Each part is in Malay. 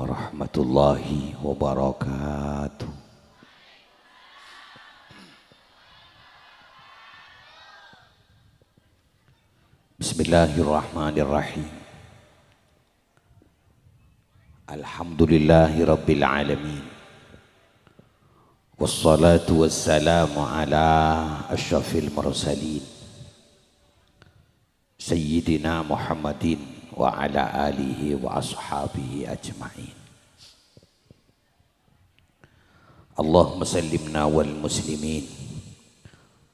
warahmatullahi wabarakatuh. Bismillahirrahmanirrahim. Alhamdulillahi rabbil alamin. Wassalatu wassalamu ala asyrafil mursalin Sayyidina Muhammadin wa ala alihi wa ashabihi ajma'in. Allahumma sallimna wal muslimin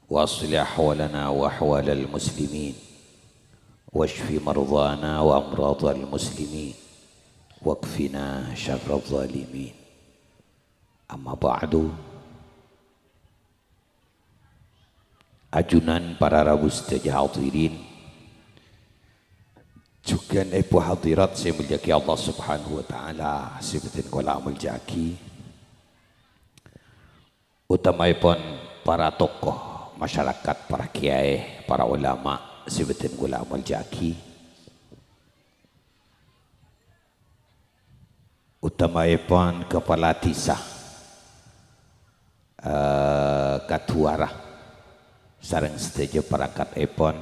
wa aslih ahwalana wa ahwalal muslimin washfi mardana wa amradal muslimin wakfina syarral zalimin. Amma ba'du. Ajunan para rabu sedaja hadirin juga ibu hadirat saya muliaki Allah subhanahu wa ta'ala sifatin kala amal jaki utamaipun para tokoh masyarakat, para kiai, para ulama sifatin kala amal jaki utamaipun kepala desa katuara sareng sedaja perangkat epon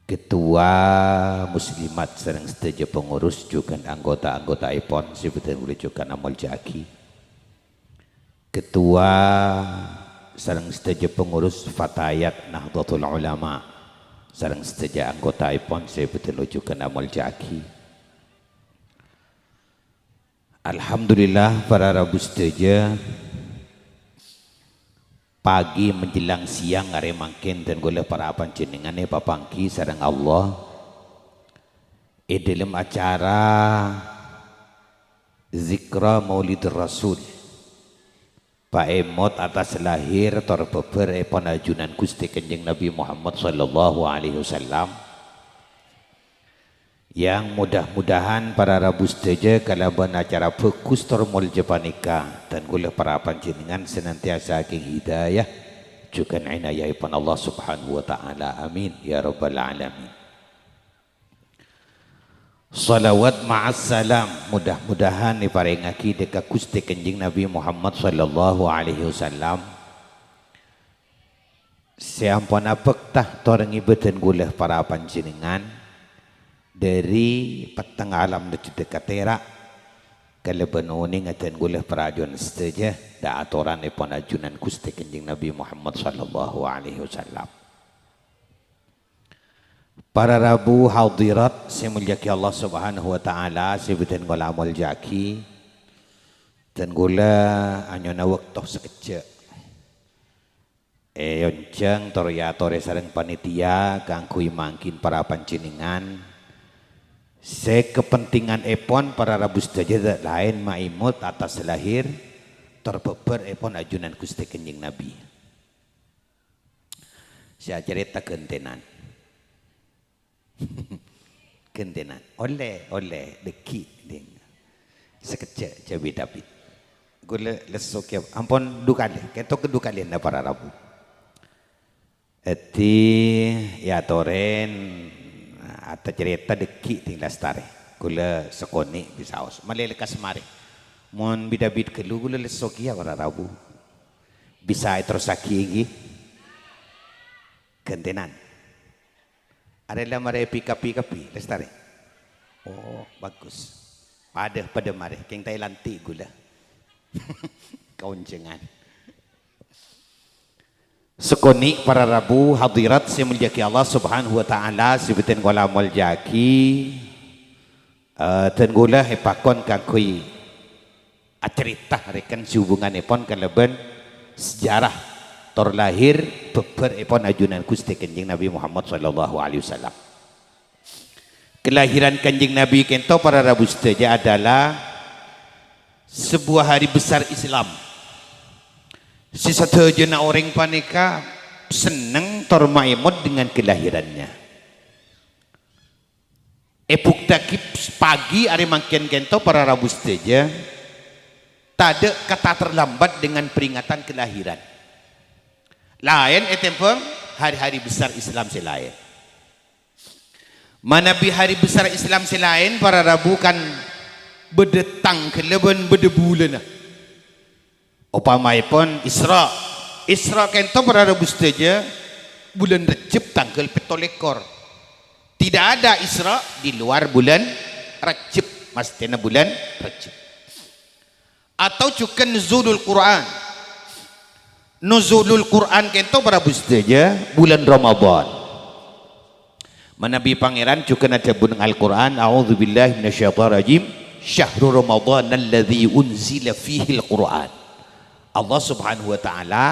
ketua muslimat sareng sedaja pengurus juga anggota-anggota epon sebutan boleh juga amal jaki ketua sareng sedaja pengurus fatayat Nahdlatul Ulama sareng sedaja anggota epon sebutan juga amal jaki. Alhamdulillah para rabu sedaja pagi menjelang siang are mangkin dan goleh para panjenengane papangki sareng Allah dalam acara zikra Maulid Rasul paemot atas lahir terbeber panajunan Gusti Kanjeng Nabi Muhammad sallallahu alaihi wasallam yang mudah-mudahan para rabu sedaja kalaban acara bagus tormol Japanika dan gula para panjenengan senantiasa saking hidayah juga inayahipun Allah subhanahu wa ta'ala amin ya rabbal alamin. Salawat ma'as salam mudah-mudahan diparingaki dekat Gusti Kanjeng Nabi Muhammad sallallahu alaihi wasallam siampana pektah torengi beten gula para panjenengan dari petang alam menuju dekat terak kalaban uning atan gulih perajuan sedaja da atoran ipon ajunan Gusti Kanjeng Nabi Muhammad sallallahu alaihi wasallam. Para rabu hadirat saya muliaki Allah subhanahu wa ta'ala sebutan gula amal jaki dan gula anyona waktu sekejap yonceng tore sareng panitia kangkui mangkin para panjenengan kepentingan epon para rabu sedaja lain maimut atas lahir terbeber epon ajunan Gusti Kanjeng Nabi. Saya cerita gentenan gentenan oleh deki ding sekejap jabi David gule lesok ya ampun dukale ketok kedukale na para rabu eti ya toren atau cerita deki tinggal stare gula sekoni bisaos malelekas mari mon bidabid kelu gula lesokia para rabu bisa terus aki gentenan ada lamare pikapi lestare oh bagus pada mari keng Thailanti gula kauncengan sekoni para rabu hadirat saya muliaki Allah subhanahu wa ta'ala sebutin gula amal jaki dan gula hepakon kakui acerita rekan hubungan epon kalaban sejarah terlahir beber epon ajunan Gusti Kanjeng Nabi Muhammad sallallahu alaihi wasallam. Kelahiran Kanjeng Nabi kento para rabu sedaja adalah sebuah hari besar Islam. Sesaja orang panika seneng tormaimot dengan kelahirannya. Epuk takip pagi hari mangken kento para rabu sedaja tak ada kata terlambat dengan peringatan kelahiran. Lain etempeng hari-hari besar Islam selain. Manabi hari besar Islam selain para rabu kan bedetang ke leben bedebulan upamaipun Isra kento pada rebus saja bulan Rejab tanggal 17. Tidak ada Isra di luar bulan Rejab, mestinya bulan Rejab. Atau juga nuzulul Quran. Nuzulul Quran kento pada saja bulan Ramadan. Manabi pangeran juga ada bunang Al-Quran. A'udzubillahi minasyaitonirrajim. Syahrul Ramadan alladzi unzila fihi al-Quran. Allah Subhanahu wa taala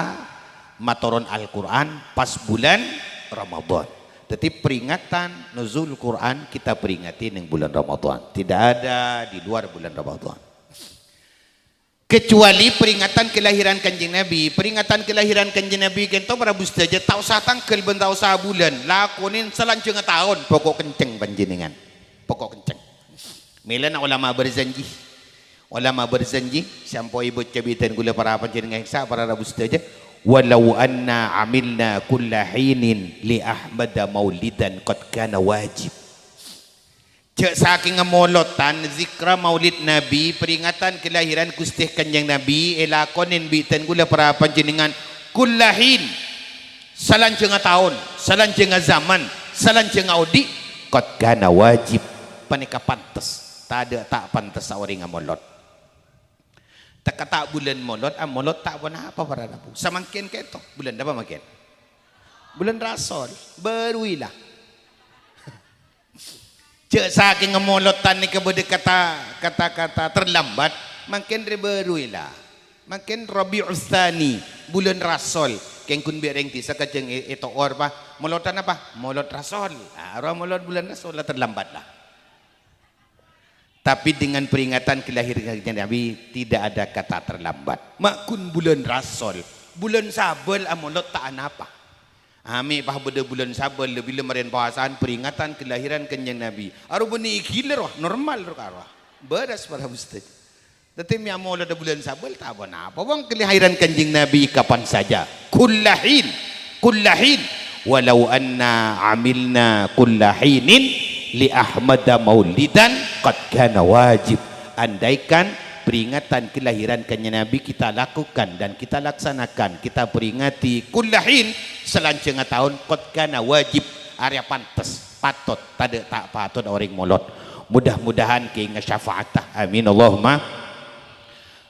matoron Al-Quran pas bulan Ramadan. Jadi peringatan nuzul Quran kita peringati di bulan Ramadan. Tidak ada di luar bulan Ramadan. Kecuali peringatan kelahiran Kanjeng Nabi. Peringatan kelahiran Kanjeng Nabi kento para bustaja tak usah tangkel ben tak usah bulan. Lakonin selanjung tahun pokok kenceng panjenengan. Pokok kenceng. Milan ulama berjanji. Ulama berjanji sampai ibu cabitan gula para panjenengan para bustaja. Walau anna amilna kulla hinin li Ahmad maulidan qad kana wajib. Cek saking molotan zikra maulid Nabi peringatan kelahiran Gusti Kanjeng Nabi elakonin bitan gula para panjenengan kulla hin salanjeung tahun salanjeung zaman salanjeung audi qad kana wajib panika pantes tak pantes sauri ngamolot. Tak kata bulan molot tak pernah apa para rabu. Samakin ketok bulan apa makin? Bulan Rasul beruilah. Cek saking ngemolotan ni kepada kata terlambat makin beruilah. Makin Rabiul Tsani bulan Rasul. Keng kun bereng ti sakajeng itu or pa molotan apa? Molot Rasul. Orang molot bulan Rasul lah terlambat lah. Tapi dengan peringatan kelahiran Nabi tidak ada kata terlambat. Makun bulan Rasul, bulan Sabel amolot tak apa. Ami pah beda bulan Sabel lebih lemarian puasaan peringatan kelahiran Kanjeng Nabi. Aru beni gila roh normal roh arwah. Beras para ustaz. Tetapi mi amolot bulan Sabel tak apa. Bang kelahiran Kanjeng Nabi kapan saja. Kullahin. Walau anna amilna kullahinin li Ahmad maulidan qad kana wajib. Andaikan peringatan kelahiran Kanjeng Nabi kita lakukan dan kita laksanakan, kita peringati kullahin selanjang tahun qad kana wajib, area pantas patut tak patut orang molot. Mudah-mudahan keingat syafaatah amin Allahumma.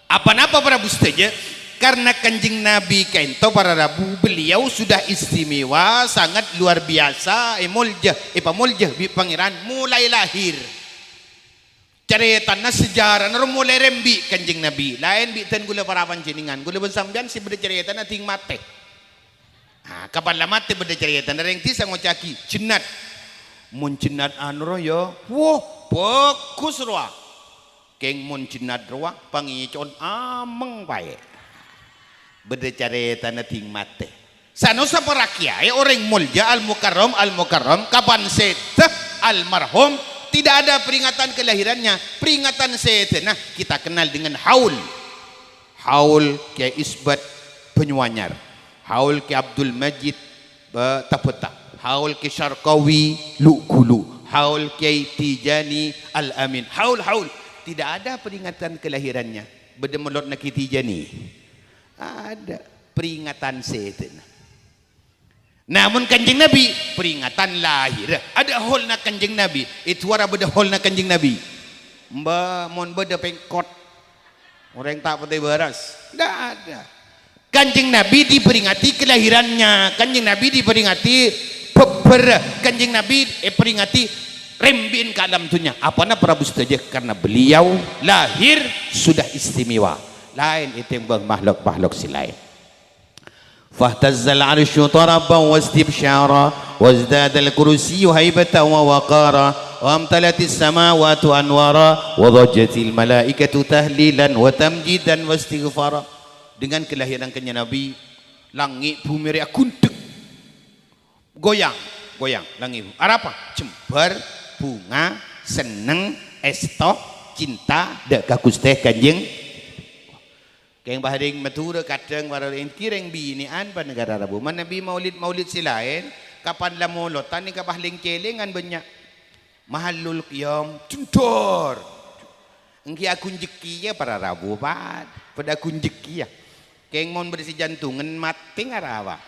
Apa-apa para bustaja karena Kanjeng Nabi kento para rabu beliau sudah istimewa sangat luar biasa muljah bi pangeran mulai lahir ceritana sejarah mulai rembi Kanjeng Nabi lain bi ten gula para panjenengan gula ben sampean si beda ceritana ting mate kapan lah mate beda ceritana reng ti sang ngocaki cenat mun cenat anu yo wah bagus roa keng mun cenat roa pangicon ameng bae beda cerita na ting mate. Sano sa para kiai orang mulya al-mukarram kapan seta almarhum tidak ada peringatan kelahirannya, peringatan seta. Nah, kita kenal dengan haul. Haul Kiai Isbat Penyuanyar, haul Kiai Abdul Majid Tapeta, haul Kiai Syarqawi Lukulu, haul Kiai Tijani Al-Amin. Haul tidak ada peringatan kelahirannya. Beda melot nak Kiai Tijani. Ada peringatan setan. Namun Kanjeng Nabi peringatan lahir. Ada hol nak Kanjeng Nabi. Itu ada beda hol nak Kanjeng Nabi. Mon beda pengkot. Orang tak pakai beras. Tidak ada. Kanjeng Nabi diperingati kelahirannya. Kanjeng Nabi diperingati Kanjeng Nabi peringati rembin ke alam dunia. Apana Prabu saja karena beliau lahir sudah istimewa. Lain itu yang makhluk-makhluk si lain. Fahtazzal arsyu taraban wastibsyara wazdadal kursiyyu haibatan wa waqara wa amtalatis samawati anwara wa dhajjatil malaikatu tahlilan wa tamjidan wastighfara. Dengan kelahiran Kanjeng Nabi langit bumi ria kuntek goyang langit apa jembar bunga seneng estok cinta dak ka Gusti Kanjeng keng baharing matura kadang waring kireng binian pa negara Rabu man nabi maulid silain kapan la molotan ni kabahling celengan banyak mahallul qiyam cundor engki aku jeki ya para Rabu pada aku jeki ya keng mon bersih jantungan mati ngarawa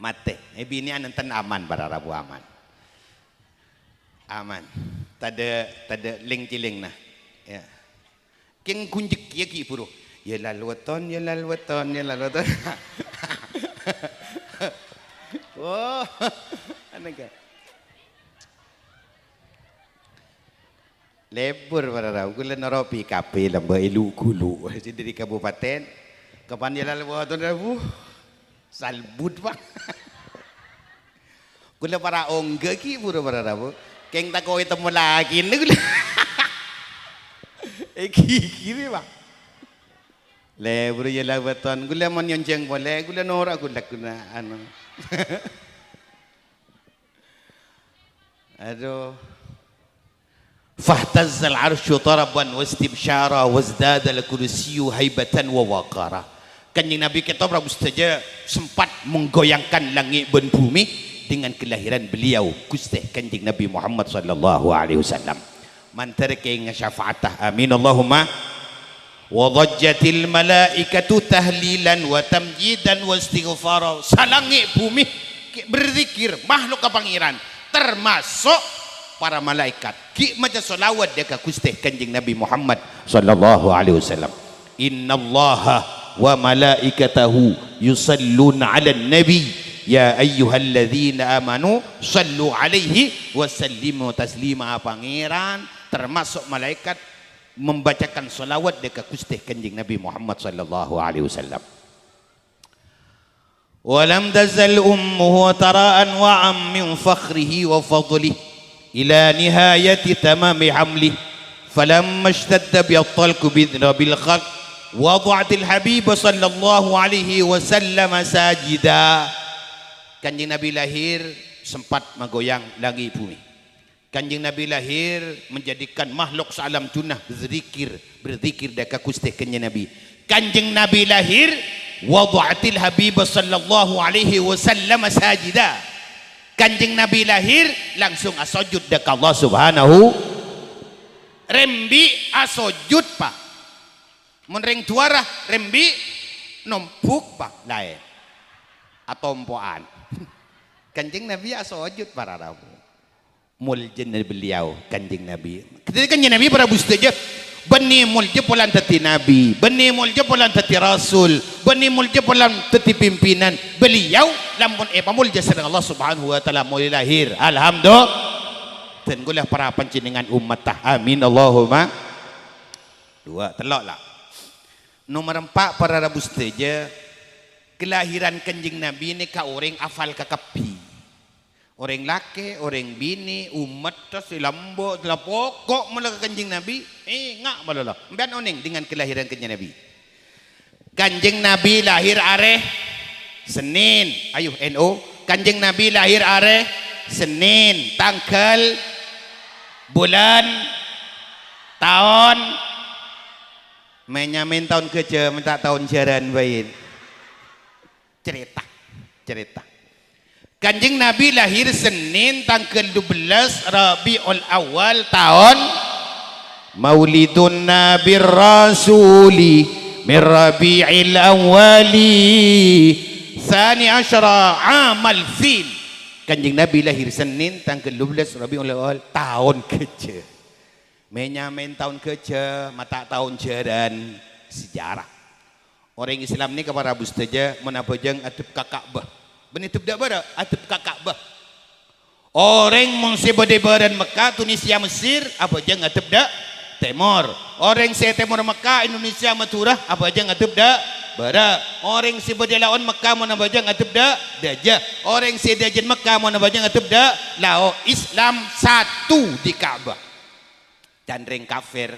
mati bini anenten aman para Rabu aman tada ling ciling nah ya keng kunjeki ya ki puro ya lalu weton oh anega lebur para Rabu kula noropi kape lamba ilu kulu dari kabupaten kapan ya lalu weton Rabu salbut pak kula para ongga ki puro para Rabu keng takoi temu lagi nih kula kiri pak lebur ya lalu weton kula mon yonjeng boleh kula norak kula anu aduh fahtazzal arsyu taraban wastibsyara wazdada al-kursiyyu haibatan wa waqara. Kanjeng Nabi kita Prabu saja sempat menggoyangkan langit dan bumi dengan kelahiran beliau Gusti Kanjeng Nabi Muhammad sallallahu alaihi wasallam. Mantar keng syafaatah amin Allahumma wa dhajjatil malaikatu tahlilan wa tamjidan wa istighfara. Salangit bumi berzikir makhluk kepangiran termasuk para malaikat ki maca selawat dia ka Gusti Kanjeng Nabi Muhammad sallallahu alaihi wasallam. Innallaha wa malaikatahu yusalluna 'alan nabi ya ayyuhalladzina amanu sallu alaihi wa sallimu taslima. Pangeran termasuk malaikat membacakan selawat dia ka Gusti Kanjeng Nabi Muhammad sallallahu alaihi wasallam. Walam tazal ummuhu tara'an wa am min fakhrihi wa fadlihi ila nihayati tamami hamli falamma ishtadda bi'at-talqu bil khalq wada'atil habib sallallahu alaihi wasallam sajida. Kanjeng Nabi lahir sempat menggoyang langit bumi. Kanjeng Nabi lahir menjadikan makhluk sealam tunah berzikir dekat Gusti Kanjeng Nabi. Kanjeng Nabi lahir wada'atil habib sallallahu alaihi wasallam sajida. Kanjeng Nabi lahir langsung asojud dekat Allah subhanahu rembi asojud pak menring tuara rembi numpuk pak lain atau empoan Kanjeng Nabi asojud para Rabu muljen beliau Kanjeng Nabi ketika Kanjeng Nabi para bustaja bani mulje polan tati nabi, bani mulje polan tati rasul, bani mulje polan tati pimpinan. Beliau lamun pamulja sareng Allah Subhanahu wa taala mulai lahir. Alhamdulillah. Tenggulah para panjenengan umat tah. Amin Allahumma. Dua telok lah. Nomor 4 para Rabu seteja kelahiran Kanjeng Nabi ini ka orang afal kakapi. Orang laki, orang bini, umat silambo, pokok mula Kanjeng Nabi, ngak malala. Mbian oning dengan kelahiran Kanjeng Nabi. Kanjeng Nabi lahir are Senin, ayuh NO. Kanjeng Nabi lahir are Senin, tanggal, bulan, tahun, menyamin tahun kerja, minta tahun jaran bayin. Cerita. Kanjeng Nabi lahir Senin tanggal 12 Rabiul Awal tahun Maulidun Nabi Rasuli min Rabi'il Awali Thani Asyara Amal Fil. Kanjeng Nabi lahir Senin tanggal 12 Rabiul Awal tahun kerja. Menyamin tahun kerja, mata tahun jaran sejarah. Orang Islam ni kepada Abu Staja menabajang atap Ka'bah. Benitip dak bara atap Ka'bah. Orang mengsi badan Mekah, Tunisia, Mesir, apa aja ngatep dak Timur. Orang se Timur Mekah, Indonesia, Madura, apa aja ngatep dak bara. Orang se lawan Mekah mana aja ngatep dak Dajah. Orang se Dajah Mekah mana aja ngatep dak lao. Islam satu di Ka'bah. Dan ring kafir,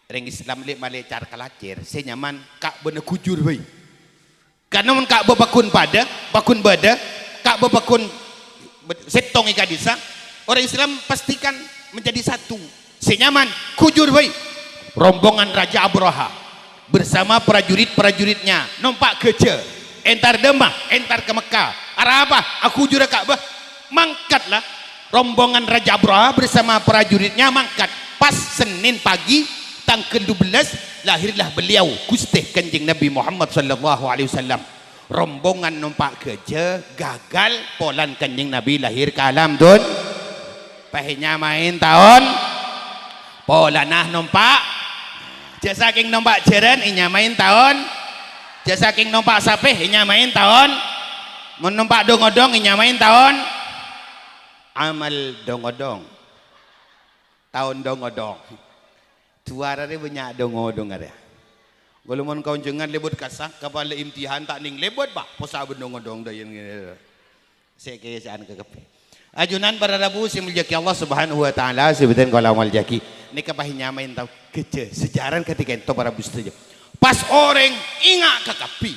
ring Islam lek male car kalacir, se nyaman Ka'bah na kujur bae. Karena mun Ka'bah bakun bada, Ka'bah bakun setong ikadisa, orang Islam pastikan menjadi satu. Senyaman kujur baik. Rombongan Raja Abraha bersama prajurit-prajuritnya nompak kerja, entar Demah, entar ke Mekah. Arah apa? Aku jura Ka'bah. Mangkatlah rombongan Raja Abraha bersama prajuritnya mangkat pas Senin pagi tanggal 12 lahirlah beliau Gusti Kanjeng Nabi Muhammad sallallahu alaihi wasallam. Rombongan numpak kerja gagal polan Kanjeng Nabi lahir ke alam dun. Pahinya main tahun polanah numpak jasa king numpak jeren inya main tahun jasa king numpak sapeh inya main tahun menumpak dongodong inya main tahun amal dongodong tahun dongodong tuara dia banyak dongodong ada kalau mau kau jangan lebut kasak kapal imtihan tak ning lebut pak posa dongodong dah yang saya kesan ke kepe ajunan para rabu si muljaki Allah subhanahu wa ta'ala sebutan kalau muljaki ini kepahinya main tahu kece sejarah ketika itu para bustaja pas orang ingat ke kapi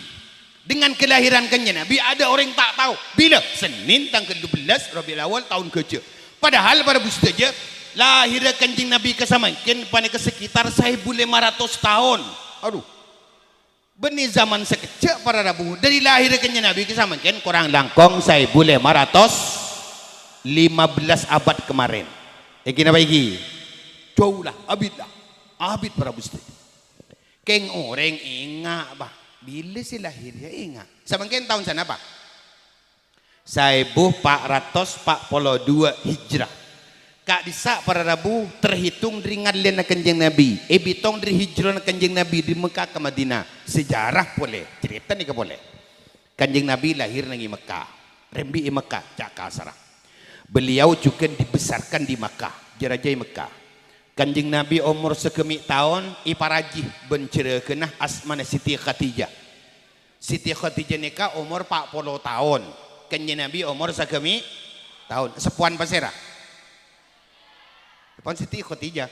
dengan kelahiran Kanjeng Nabi ada orang tak tahu bila Senin tanggal 12 Rabiul Awal tahun kece padahal para bustaja lahir Kanjeng Nabi kesamakin pada sekitar 1500 tahun aduh benih zaman sekecil para rabu dari lahir Kanjeng Nabi kesamakin kurang langkong 1500 15 abad kemarin iki apa iki jauh lah abid para bustaja keng orang ingat bah bila si lahirnya ingat samangkin tahun sana pak 1442 Hijrah kak disa para rabu terhitung ringan lena Kanjeng Nabi bitong dari hijrah Kanjeng Nabi di Mekah ke Madinah sejarah boleh cerita nih ke boleh Kanjeng Nabi lahir di Mekah rembi di Mekah Jakasara beliau juga dibesarkan di Mekah jerajai Mekah Kanjeng Nabi umur sekemik tahun iparajih bencera kenah asmana Siti Khadijah nikah umur 40 tahun Kanjeng Nabi umur sekemik tahun sepuan pasera Depan Siti Khadijah.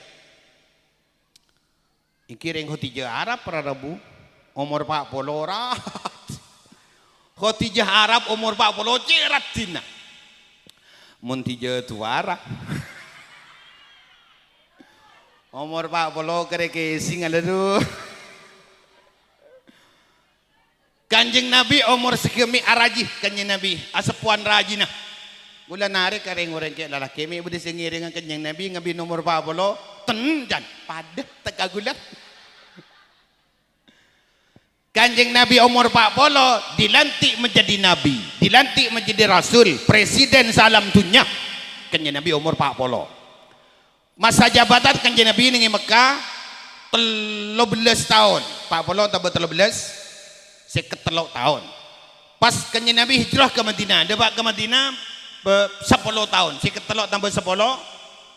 Iki ring Khadijah Arab para rabu umur 40 rat. Khadijah Arab umur 40 cerat dina. Mun tija tuara. Umur 40 kereke singal aduh. Kanjeng Nabi umur segemi arajih Kanjeng Nabi asepuan rajina. Gula narik kareng orang kayak lalaki mi budi sengiringan Kanjeng Nabi ngabi nomor 40 tenjan padat tagagulat. Kanjeng Nabi umur 40 dilantik menjadi nabi, dilantik menjadi rasul, presiden salam dunia. Kanjeng Nabi umur 40. Masa jabatan Kanjeng Nabi ning Mekah 13 tahun. 40 tambah 13 53 tahun. Pas Kanjeng Nabi hijrah ke Madinah, debat ke Madinah 10 tahun, si ketelok tambah 10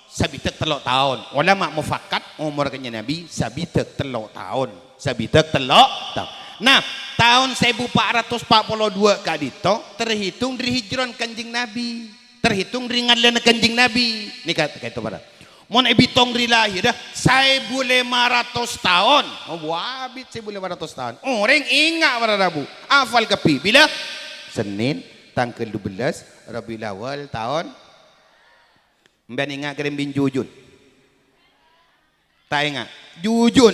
sabitek telok tahun. Ulama mufakat umur Kanjeng Nabi sabitek telok tahun, sabitek telok tahun. Nah, tahun 1442 kadito terhitung dari hijrah Kanjeng Nabi, terhitung dari ngalan Kanjeng Nabi. Ini kata itu pada. Mon ebitong dari lahir dah 1500 tahun. Oh, wabit 1500 tahun. Orang ingat pada Rabu. Hafal kepi bila Senin tanggal 12 Rabiul Awal tahun mbak ingat kerembin jujun tak ingat jujun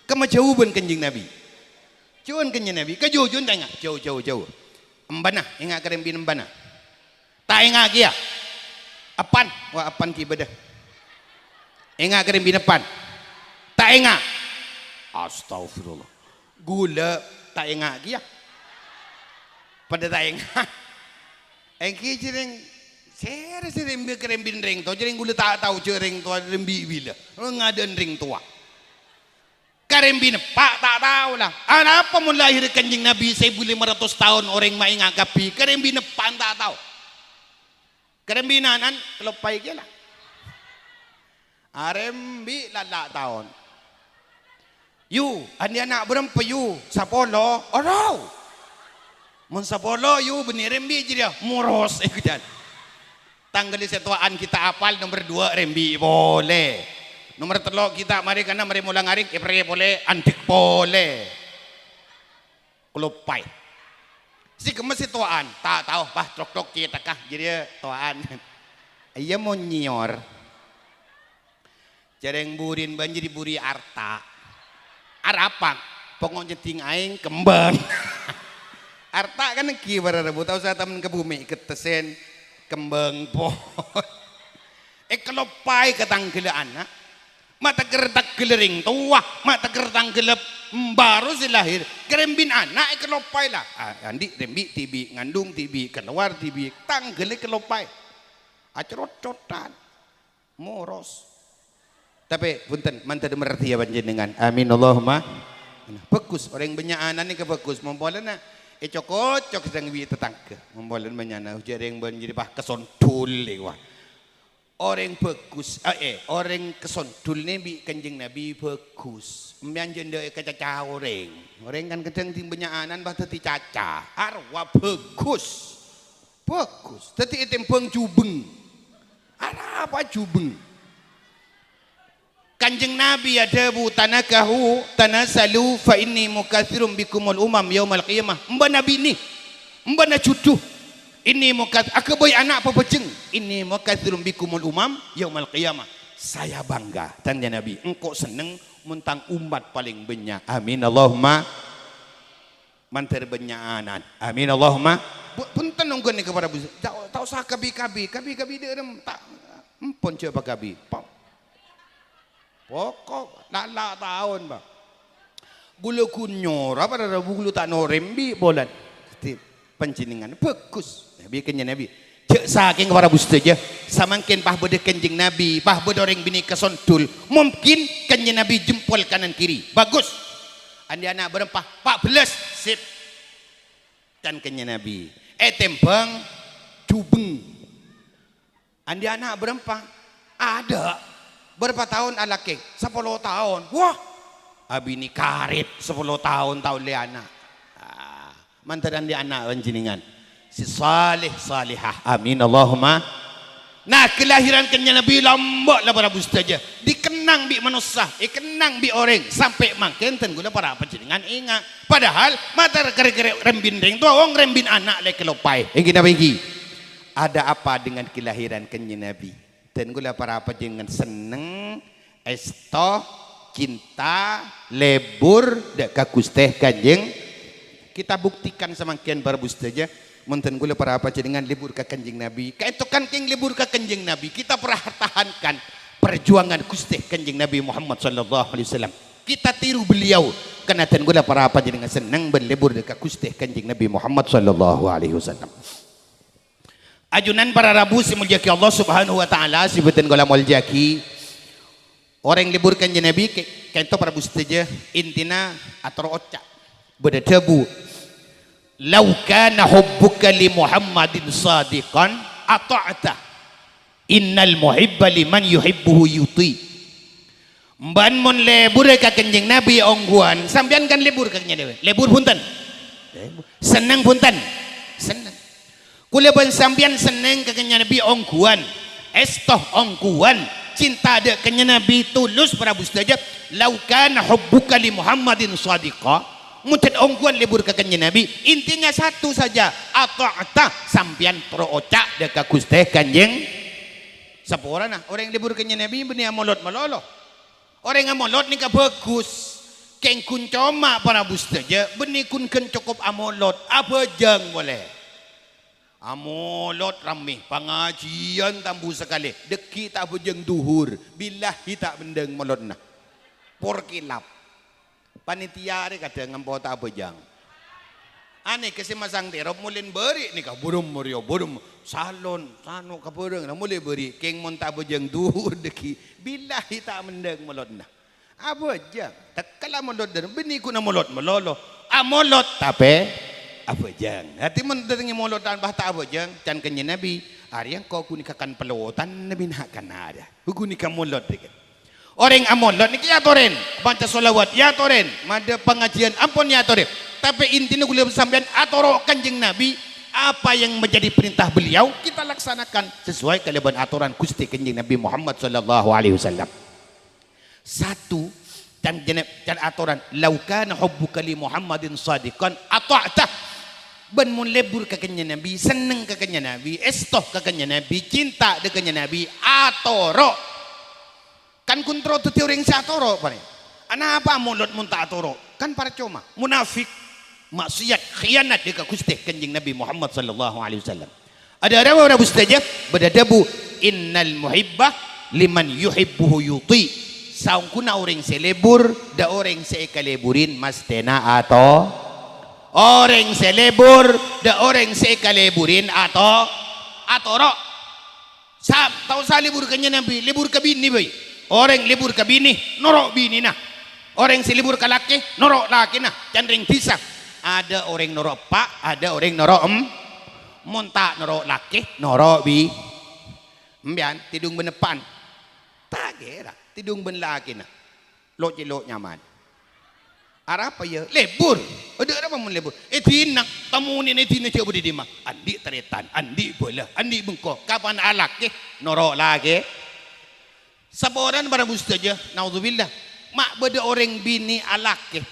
kemajuan Kanjeng Nabi jujun Kanjeng Nabi ke jujun tak ingat jauh embana ingat kerembin embana tak ingat kia apan wah apan kibadah ingat kerembin apan tak ingat astagfirullah gula tak ingat kia pada tak ingat engki jering sering kerembin ring to jering gula tak tahu jering tua rembi bila ngaden ring tua kerembin pak tak tahu lah apa mun lahir Kanjeng Nabi 1500 tahun orang main ngakapi kerembin pan tak tahu kerembinanan kelopai gila arembi lala tahun yu andi anak berapa yu 10 orang mun 10 yu benih rembi je dia muros ikutan tanggal setuaan kita apal nomor 2 rembi boleh nomor 3 kita mari kana mari mulang arik ipre boleh antik boleh kelupai si kemes setuaan tak tahu bah trok kita kah jadi tuaan iya mau nyior jareng burin banjir buri arta arapang pokok nyeting aing kembang arta kan ki bara rebu tahu saya temen ke bumi ketesen kembang pohon kelopai katang gele anak mata kertak gelering tua mata kertang gelep baru si lahir kerembin anak kelopai lah andi rembi tibi ngandung tibi keluar tibi tanggele kelopai acerot-cotan moros tapi punten mantap merti ya panjenengan amin Allahumma bagus orang benyaanan ni ke bagus membolana cokot sedang bi tetangga membolan menyana jareng banjir bah kesontul lewat orang bagus orang kesontul ni bi kanjeng Nabi bagus mbian jenda caca orang kan kadang tim benyaanan bah teti caca arwah bagus teti tempeng jubeng ada apa jubeng kanjeng Nabi ada bu tanakahu tanasalu fa inni mukatsirum bikumul umam yaumal qiyamah mbak Nabi ni mbak na cucuh ini mukat akaboy anak apa peceng ini mukatsirum bikumul umam yaumal qiyamah saya bangga tanya Nabi engkau seneng mentang umat paling banyak amin Allahumma mantar benyaanan amin Allahumma punten nunggu ni kepada bu tak usah kabi dia tak empon coba kabi pokok lala tahun bang bulu kunyor apa ada bulu tak norembi bolan penceningan bagus Nabi kenya Nabi cek saking kepada bustaja samangkin pah bede kenjing Nabi pah bede orang bini kesontul mungkin kenya Nabi jempol kanan kiri bagus andi anak berempah 14 sip dan kenya Nabi tempeng cubeng andi anak berempah ada berapa tahun alakek 10 tahun wah abi ni karit 10 tahun liana mantaran di anak panjenengan si salih salihah amin Allahumma nah kelahiran kenya Nabi lambak lah para bustaja dikenang bi manusia kenang bi orang sampai makin ten gula para panjenengan ingat padahal mata kere-kere rembindeng tu orang rembin anak le kelopai kita bagi ada apa dengan kelahiran kenya Nabi dan gula para panjenengan seneng esto cinta lebur dak kakusteh kanjeng kita buktikan semakin barbus saja monten gula para panjenengan lebur ka kanjeng Nabi kaito kan king lebur ka kanjeng Nabi kita pertahankan perjuangan kusteh kanjeng Nabi Muhammad sallallahu alaihi wasallam kita tiru beliau karena dan gula para panjenengan seneng berlebur dak kusteh kanjeng Nabi Muhammad sallallahu alaihi wasallam ajunan para rabu si muljaki Allah subhanahu wa ta'ala sebutan golam muljaki orang libur kanjeng Nabi kayak para rabu saja intina atau ocak berdebu lau kana hubbuka li Muhammadin sadiqan ata'ata innal muhibba liman yuhibbuhu yuti mban mon lebur ka kanjeng Nabi ongguan sampean kan libur ka kanjeng Nabi lebur punten senang punten senang kula ban sampean seneng ke kenya Nabi ongkuan estoh ongkuan cinta ada kenya Nabi tulus para bustajab laukan hubbuka li Muhammadin sadiqa muted ongkuan libur ke kenya Nabi intinya satu saja ata'ata sampean pro ocak deka kusteh kanjeng sapora nah orang libur kenya Nabi benih molot melolo orang amolot ni ka bagus keng kun coma para bustajab benih kun ken cukup amolot apa jang boleh amolot ramih pengajian tambu sekali deki tak bujeng duhur billahi tak bendeng molot nah porkilap panitia ni kadang ngampo tak bujang aneh kesimasang terop mulin beri ni ka burum murio burum salon sanu ka burung nah mulai beri keng mon tak bujeng duhur deki billahi tak bendeng molot nah apa jang tekala molot dan beni ku na molot melolo amolot tapi apa jang hati mendengi molotan bah tak apa jang can kenya Nabi hari yang kau kunikakan pelotan Nabi nak kan ada kunika molot deket orang amolot ni ya toren baca solawat ya toren mada pengajian ampun ya toren tapi intinya kuliah sampean atoro kanjeng Nabi apa yang menjadi perintah beliau kita laksanakan sesuai kelebihan aturan Gusti kanjeng Nabi Muhammad sallallahu alaihi wasallam satu dan aturan laukana hubbuka li Muhammadin sadiqan ata'ta ben mun lebur ke kenya Nabi seneng ke kenya Nabi estoh ke kenya Nabi cinta de kenya Nabi atoro kan kontrol tu teori yang atoro pane ana apa mulut munta atoro kan para coma munafik maksiat khianat de ka Gusti kanjeng Nabi Muhammad sallallahu alaihi wasallam ada orang ustaz berdebu innal muhibbah liman yuhibbuhu yuti. Saung kuna orang selebur da orang sekaleburin mas tena atau orang selebur da orang sekaleburin atau ro. Tahu sa libur kanya nabi libur ke bini boy. Orang libur ke bini norok bini nah. Orang selibur ke laki norok laki nah. Candring pisah. Ada orang norok pak, ada orang norok monta norok laki norok bi. Mbian tidung benepan. Tak kira tidung ben laki nah. Lo celok nyaman. Arah apa ya? Lebur. Ada apa mun lebur? Tina tamu ni tina coba di dimah. Andi teretan, andi bola, andi bengkok. Kapan alak ke? Norok lagi. Saboran para mustaja. Naudzubillah. Mak beda orang bini alak ke.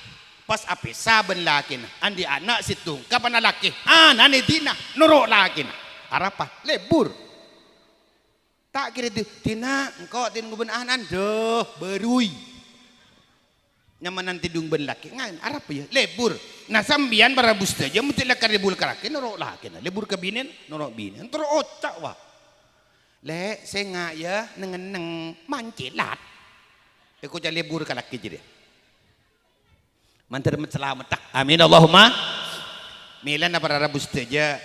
Pas ape saben laki na. Andi anak situ. Kapan alak ke? Nani tina norok laki na. Arah apa? Lebur. Tak kira tu. Tina engkau tin guben anan doh berui. Nyaman nanti dung ben laki ngan arah apa ya? Lebur. Nah sambian para mustaja mesti lakar lebur karake norok laki na. Lebur kabinen norok binen. Terus ocak wah. Le senga ya neng mancilat. Aku jadi lebur ke laki jadi. Mantar selamat tak. Amin Allahumma. Milan para rabus saja.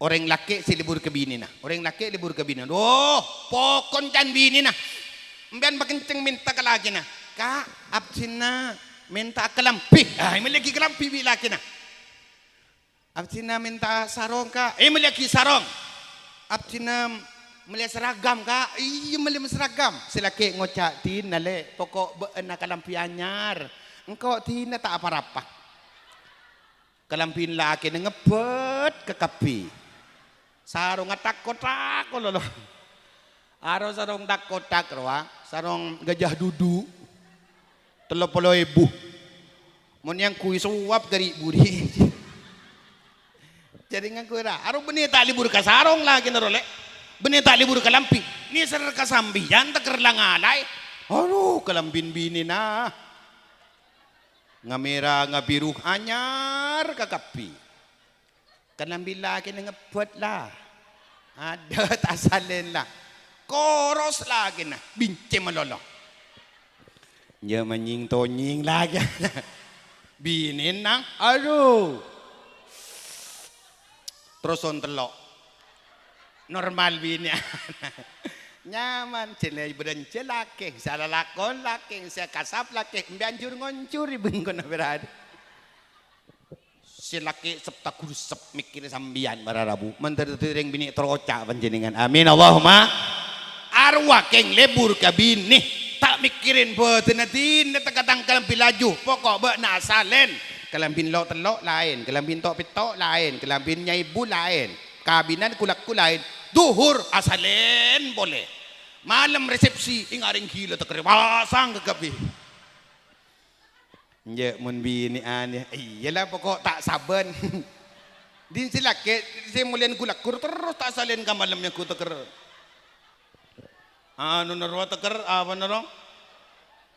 Orang laki si libur ke bini nah. Orang laki libur ke bini. Oh, pokon can bini nah. Mbian kenceng minta ke laki nah. Kak, absina minta kelampi. Ini lagi kelampi bi laki nah. Absina minta sarong kak. Ini lagi sarong. Absina melihat seragam kak. Iya melihat seragam. Silaki ngocak tina le. Pokok beena kelampi anyar. Engkau tina tak apa-apa. Kelampiin laki ngebet ke kapi. Sarong takot-takot lolo. Aro sarong takot-takot roa. Sarong gajah dudu. 30.000. Mun yang kui suap dari buri. Jadi ngaku ra. Aro benih tak libur ka sarong lagi narole. Benih tak libur ka lampi. Ni serer ka sambian teker langalay. Aduh kalambin bini na. Ngamera ngabiru anyar kakapi. Kanambil lagi ngebet lah. Ada tasalin lah. Koros lagi na. Binci melolong. Ya menying tonying lagi. Binin nang. Aduh. Terus on telok. Normal bini. Nyaman celai berencel laki, salah lakon laki, saya kasap laki, bianjur ngoncur ibun kono berada. Si laki septa kursep mikir sambian bararabu, mentertering bini terocak panjenengan. Amin Allahumma. Arwah keng lebur ke bini, tak mikirin betenatin, tekatang kelambin laju, pokok bekna salen, kelambin lo telok lain, kelambin tok pitok lain, kelambin nyaibu lain, kabinan kulakku lain. Duhur asalen boleh. Malam resepsi ingaring gila terkewasang ke kapi. Ya mun bini ane. Iyalah pokok tak saben. Din sila ke saya mulian kulakur terus tak salen ka malamnya ku teker. Anu naro teker apa naro?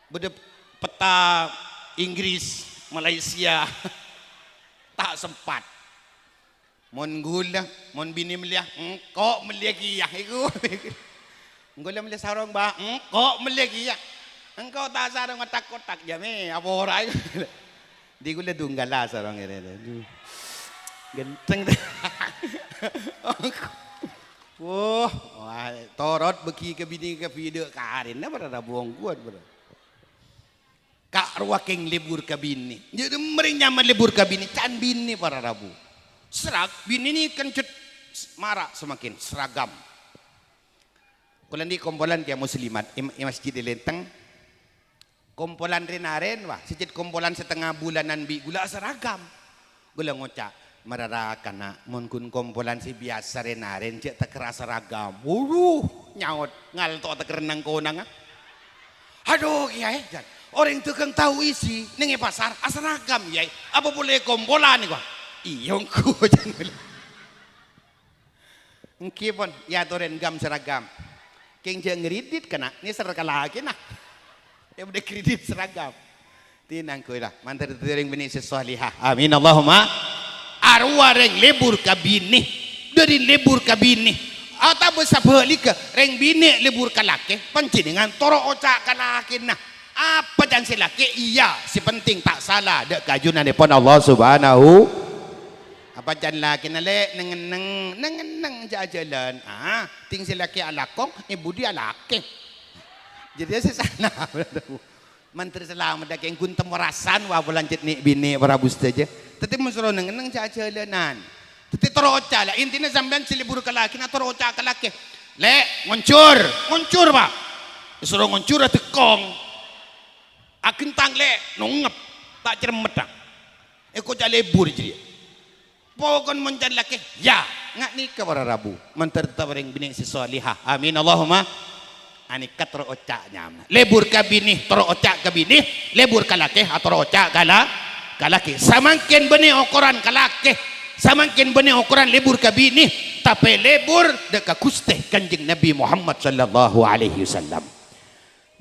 Bede peta Inggris, Malaysia. Tak sempat. Mon gula, mon bini meliah, engkau meliah kiyah iku. Gula meliah sarong ba, engkau meliah kiyah. Engkau tak sarong kotak-kotak jame, apa orang? Di gula dunggala sarong ini. Genteng. Wah, torot beki ke bini ke video karin, na berada buang kuat berada. Kak ruaking libur ke bini, jadi mering nyaman libur ke bini, can bini para rabu. Serak, bini ini kencut marah semakin seragam. Kalau di kompolan kayak muslimat, masjid di Lenteng, kompolan renaren wah, sejak kompolan setengah bulanan bi gula seragam, gula ngocak marah karena mungkin kompolan si biasa renaren cek tak kerasa seragam, nyaut ngal to tak renang konang, aduh kiai, orang tukang tahu isi, nengi pasar seragam kiai, apa boleh kompolan nih wah. Iyong ko jangan. Ngkipon ya toren gam seragam. Keng jeng ngredit kena ni serka lagi nah. Ya udah kredit seragam. Tinang ko lah mantar tering bini sesolihah. Amin Allahumma. Arwah reng lebur kabini. Dari lebur kabini. atau bersabali ke reng bini libur kalake pancingan toro ocak kalake nah apa dan silake iya si penting tak salah dek kajunan pun Allah subhanahu apa jan laki nale nengeneng jalan ting silake alakong ibu dia laki jadi sesana menteri selamat dak yang guntem warasan wa belancet ni bini barabus saja tetapi mensuruh nengeneng jalanan tetapi toro ocak lah intinya sampean si libur kalake na toro ocak kalake le ngoncur pak disuruh ngoncur tekong akin tang le nongep tak cermet dak eko jalebur jadi pokon menjan laki ya ngak nikah para rabu menterta bareng bini si salihah amin Allahumma anikat toro ocak nyam lebur ka bini toro ocak ka bini lebur ka laki atau ocak kalaki samakin bini ukuran kalaki samakin bini ukuran lebur ka bini tapi lebur deka kuste kanjeng Nabi Muhammad sallallahu alaihi wasallam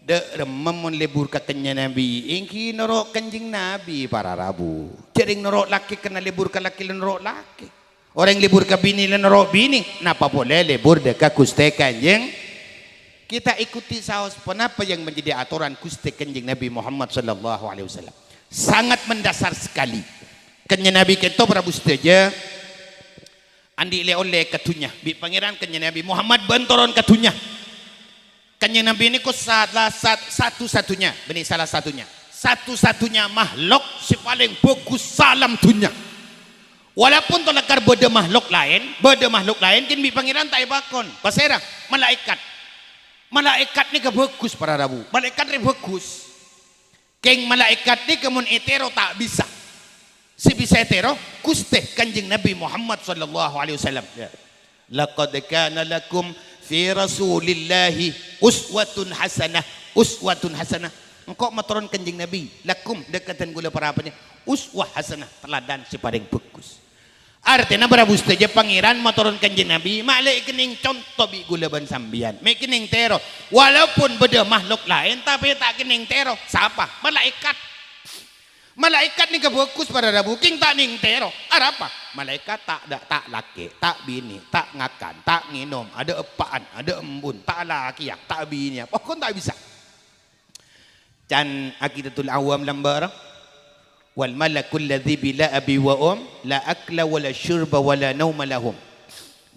de remem lebur ka kenya Nabi ingki norok kanjeng Nabi para rabu jering norok laki kena lebur ka laki norok laki orang lebur ka bini norok bini napa boleh lebur deka kuste kanjeng kita ikuti saus penapa yang menjadi aturan kuste kanjeng Nabi Muhammad sallallahu alaihi wasallam sangat mendasar sekali kenya Nabi kita prabu setuju andi le oleh katunya bi pangeran kenya Nabi Muhammad bentoron katunya kanjeng Nabi ini kok satu-satunya benih salah satu-satunya makhluk si paling bagus salam dunia walaupun tolakar beda makhluk lain kan bi pangeran tak bakon pasera malaikat ni kebagus para rabu malaikat ni bagus keng malaikat ni kemun etero tak bisa si bisa etero kuste kanjeng Nabi Muhammad sallallahu alaihi wasallam laqad kana lakum fi rasulillahi uswatun hasanah engkau maturon kanjeng Nabi lakum dekatan gula para apanya uswah hasanah teladan si paling bagus artinya berabu saja pangeran maturon kanjeng Nabi malai kening contoh bi gula ban sambian mek kening tero walaupun beda makhluk lain tapi tak kening tero siapa malaikat ni kebagus pada rabu king tak ning tero apa malaikat tak laki tak bini tak ngakan tak nginum ada epaan ada embun tak laki tak bini pokok tak bisa can aqidatul awam lambar wal malakul ladzi bila abi wa la akla wala syurba wala nauma lahum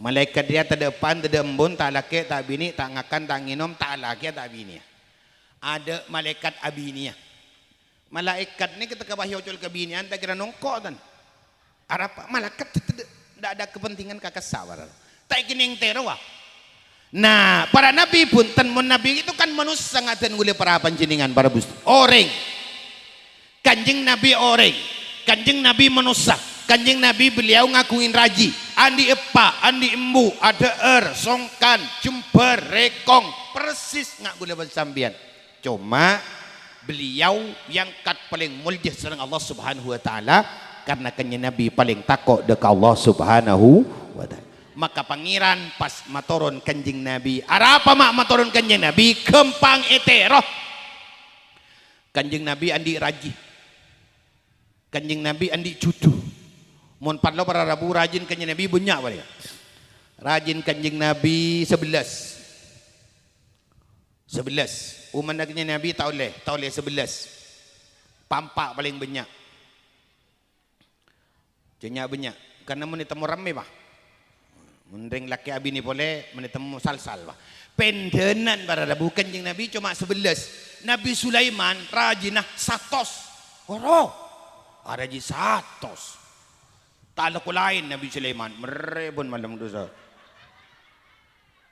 malaikat dia tak ada epaan tak ada embun tak laki tak bini tak ngakan tak nginum tak laki tak bini ada malaikat abinia malaikat ni ketika bahaya ucul kebinian tak kira nongkok dan apa malaikat tidak ada kepentingan kakak sawar tak kini yang terwa nah para nabi pun tenmun nabi itu kan manusia sangaten gule para panjenengan para bus orang kanjeng nabi manusia kanjeng nabi beliau ngakuin raji andi epa andi embu ada songkan jember rekong persis ngak gule bersambian cuma beliau yang kat paling mulia serang Allah subhanahu wa ta'ala karena kenya Nabi paling takut dekat Allah subhanahu wa ta'ala maka pangeran pas matoron kanjeng Nabi apa mak matoron kanjeng Nabi kempang eteroh kanjeng Nabi andi raji kanjeng Nabi andi cucu mon padlo para rabu rajin kanjeng Nabi banyak balik rajin kanjeng Nabi 11 umat kanjeng Nabi tak oleh 11 pampak paling banyak banyak karena menitemu ramai bah mendeng laki abi ni boleh menitemu salsal bah pendenan para rabu kanjeng Nabi cuma 11 Nabi Sulaiman rajinah 100 raji 100 tak ada lain Nabi Sulaiman merebon malam dosa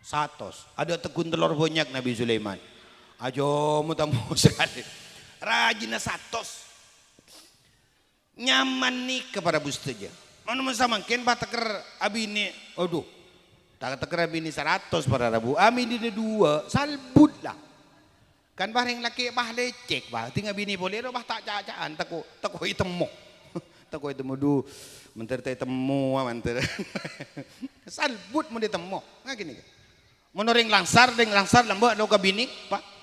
100 ada tekun telur banyak Nabi Sulaiman ajo mutamu sekali rajinah 100 nyaman nih kepada bustaja mana masa makin batakar abi ini aduh tak teker abi ini 100 para rabu ami di 2 salbut lah kan bareng laki bah lecek bah tinggal bini boleh bah tak cacaan takut itemu takut itemu du menter temu menter salbut mau ditemu nggak gini menureng langsar lambak lo ke bini pak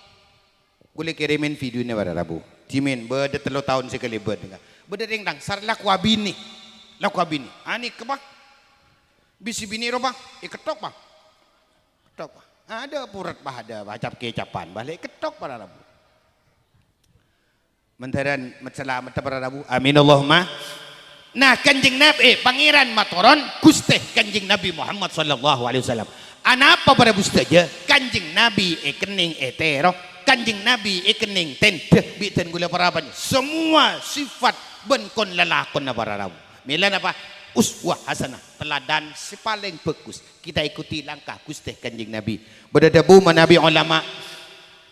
boleh kirimin videonya pada rabu cimin beda 3 tahun sekali beda ring langsar laku abini ani ke pak bisi bini ro pak iketok pak ketok ada purat bah ada bacap kecapan balik ketok para rabu mentaran masalah mata para rabu amin Allahumma. Nah kanjeng Nabi pangeran matoron Gusti kanjeng Nabi Muhammad sallallahu alaihi wasallam anapa para bustaja kanjeng Nabi kening etero kanjeng Nabi kening tendeh bitan gula parapan semua sifat ben kon lalakon na para rabu milan apa uswah hasanah teladan si paling bagus kita ikuti langkah Gusti kanjeng Nabi berdebu manabi ulama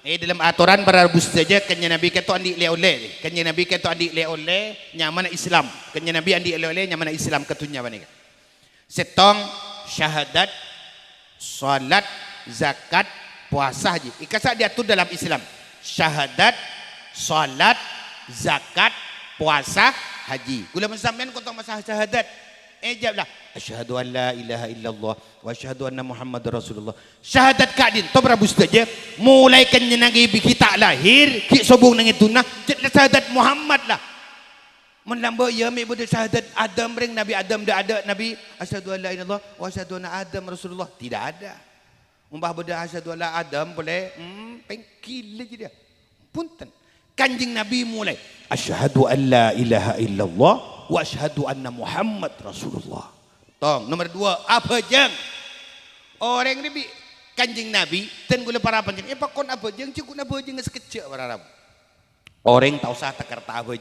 dalam aturan para rabu saja kanjeng Nabi kata andi le oleh kanjeng Nabi kata andi le oleh nyaman Islam kanjeng Nabi andi le oleh nyaman Islam katunya banika setong syahadat salat zakat puasa haji ikasa diatur dalam Islam syahadat salat zakat puasa haji gula sampean kau tahu masalah syahadat jawablah asyhadu an la ilaha illallah wa asyhadu anna muhammadar rasulullah syahadat kadin to prabu saja mulai kanjeng Nabi kita lahir ki sobong nang ituna syahadat Muhammad lah mun lamba ya me bude syahadat Adam ring Nabi Adam dah ada Nabi asyhadu an la ilaha illallah wa asyhadu anna Adam rasulullah tidak ada umpah bude asyhadu an la Adam boleh pengkil je dia punten kanjeng Nabi mulai asyhadu an la ilaha illallah wa asyhadu anna Muhammad Rasulullah. Tong nomor 2 apa jeng orang ni kanjeng Nabi ten gula para panjang pakon apa jeng cukup apa jeng sekecil para Arab orang tahu sah takarta apa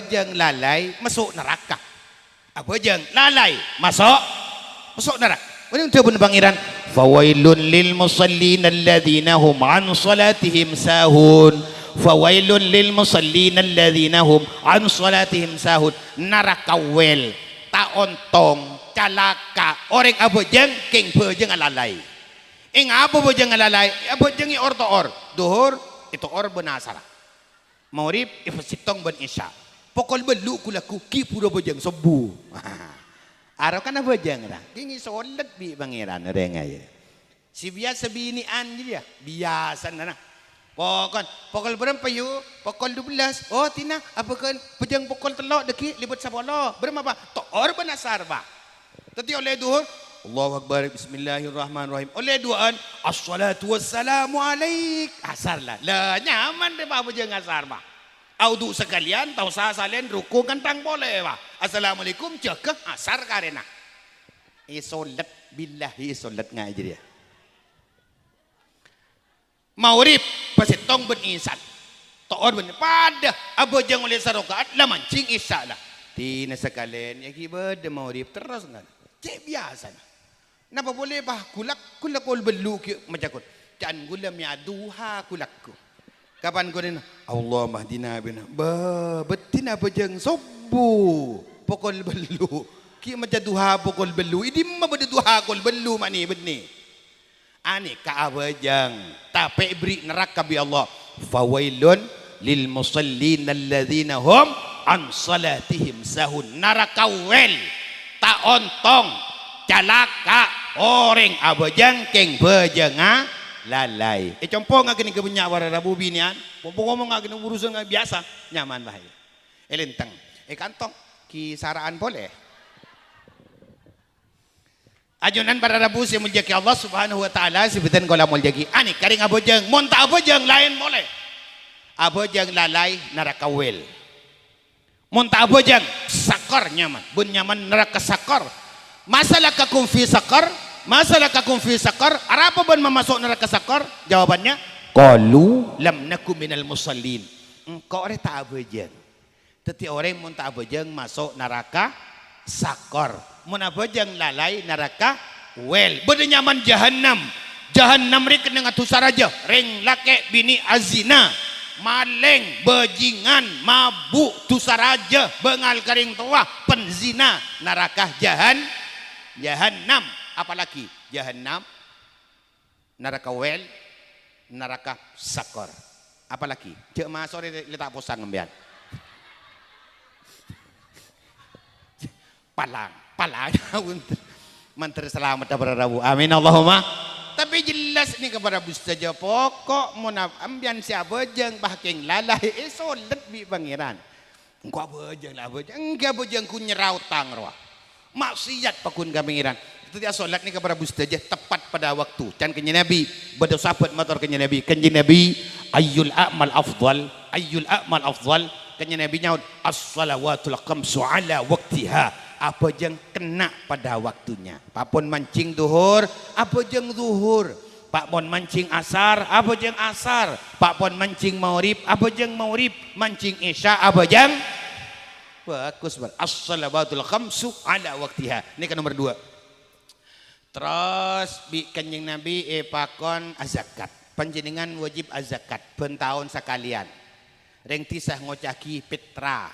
jeng lalai masuk neraka apa jeng lalai masuk neraka ini untuk pun pangeran fawailun lil musallin alladzina hum an salatihim sahun fawailun lil musallin alladzina hum an salatihim sahun neraka wel taontong calaka orang apa jeng king bejeng alalai apa bejeng alalai apa jeng or to or duhur itu or benasara maurib ifsitong ben isya pokol belu kulaku ki pura bejeng sebu araw kan apa jeng ra kingi solet bi pangeran rengaya si biasa binian dia biasa na pokol berapa yu pokol 12 oh tina apa kan pejang pokol telok deki libut sabolo berapa to or benasar ba tadi oleh duhur Allahu akbar bismillahirrahmanirrahim oleh duaan assalatu wassalamu alaik asar lah nyaman deh apa pejang asar ba audu sekalian tahu sah salian ruku kantang boleh ba assalamualaikum jaga asar karena solat billahi solat ngaji dia maurib pasitong ben insan toor ben pada abo jang oleh sarokat la mancing isya lah tina sekalian ya kibade maurib terus kan cek biasa napa boleh bah kulakul belu macakut can gula mi aduha kulakku kapan ko din Allah mahdina bina ba betina apa jang sobu pokol belu ki macam duha pokol belu idi ma bade duha pokol belu mani bedni ani ka abajang tapi beri neraka bi Allah fawailun lil musallin alladzina hum an salatihim sahun neraka wel taontong calaka orang abajang keng bejenga lalai compong ngagini kebunya wara rabu binian pompo ngomong ngagini urusan biasa nyaman bahaya elenteng kantong kisaraan boleh ajunan para rabu si muljaki Allah subhanahu wa ta'ala sebutan kolam muljaki ani karing abojang monta abojang lain boleh abojang lalai neraka wel monta abojang sakar nyaman bun nyaman neraka sakar masalah kakum fi sakar masalah kakum fi sakar apa ban memasuk neraka sakar jawabannya qalu lam nakum minal musallin engkau orang tak abojang teti orang monta abojang masuk neraka sakar munabojang lalai neraka wel bede nyaman jahannam rik dengan tusar aja ring lake bini azina maleng bajingan mabuk tusar aja bengal karing tua penzina neraka jahannam apalagi jahannam neraka wel neraka sakar apalagi cek masore letak posang ngembian palang menteri selamat kepada Rabu amin Allahumma tapi jelas ni kepada Rabu saja pokok munaf ambian siapa jeng bahkeng lalai solet bi pangeran engkau abojang lah abojang engkau abojang ku nyerau tang roh maksiat pakun ka pangeran Tadi solat ni kepada bustajah tepat pada waktu. Can kenya Nabi bada sahabat motor kenya Nabi. Kenya Nabi ayyul a'mal afdal, ayyul a'mal afdal. Kenya Nabi nyaut as-salawatul khamsu ala waktiha. Apa yang kena pada waktunya. Pak pun mancing duhur, apa yang zuhur. Pak pun mancing asar, apa yang asar. Pak pun mancing maurib, apa yang maurib. Mancing isya, apa yang bagus. As-salawatul khamsu ala waktiha. Ini kan nomor 2. Terus bi Kanjeng Nabi pakon azakat. Panjenengan wajib azakat pentahun sekalian. Reng tisah ngocaki petra.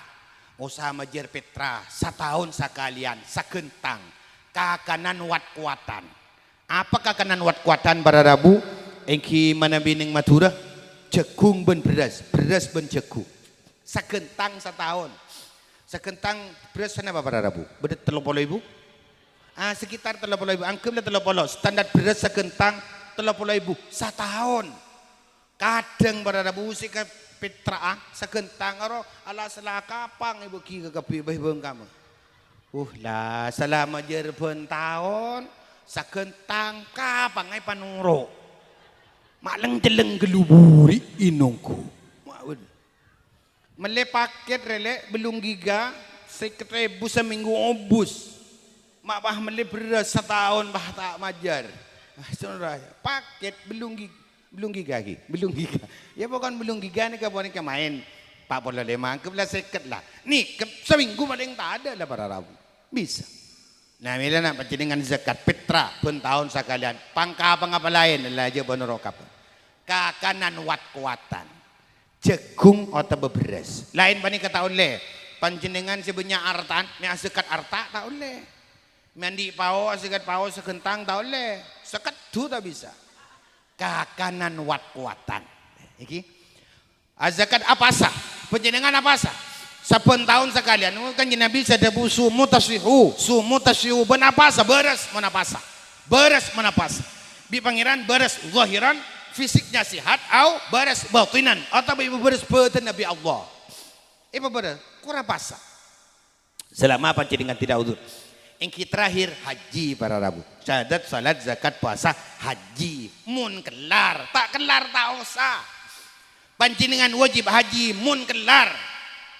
Usaha majer petra setahun sekalian sakentang. Kakanan wat kuatan. Apa kakanan wat kuatan para Rabu? Engki mana bining Madura? Jagung ben beras, beras ben jagung. Sakentang setahun. Sakentang beras sana apa para Rabu? Bedet 30.000? Sekitar 30.000, angkemlah 30. Standar beras sekentang 30.000 setahun. Kadang pada Rabu sika petra sekentang aro ala salah kapang ibu ki kapi bang kamu. Lah selama jerben tahun sekentang kapang ai panuro. Malang jeleng geluburi inungku. Mele paket rele belum giga 1.000 seminggu obus. Mak bah meli beras setahun bah tak majar. Saudara, paket belum giga. Ya bukan belum giga ni ke main. Pak bola lema, kebelah seket lah. Nih seminggu paling tak ada lah para Rabu. Bisa. Nah, mila nak baca dengan zakat petra pun tahun sekalian. Pangka apa lain lah aja bonorokap. Kakanan wat kuatan. Jagung atau beberas. Lain bani kata oleh. Panjenengan sebenarnya artan, ni zakat arta tak oleh. Mandi pao, sekat pao sekentang tak boleh. Sekat tu tak bisa. Kakanan wat kuatan. Iki. Zakat apa sah? Penjenengan apa sah? Saben tahun sekalian. Kan Nabi sadabu sumu tasyihu. Sumu tasyihu. Benapasa. Beres menapasa. Beres menapasa. Bi pangeran beres zahiran. Fisiknya sihat. Au beres batinan. Atau ibu beres batin Nabi Allah. Ibu beres. Kurang pasa. Selama panjenengan tidak udur. Yang terakhir haji para Rabu. Syahadat, salat, zakat, puasa, haji. Mun kelar, tak kelar tak usah. Panjenengan wajib haji, mun kelar.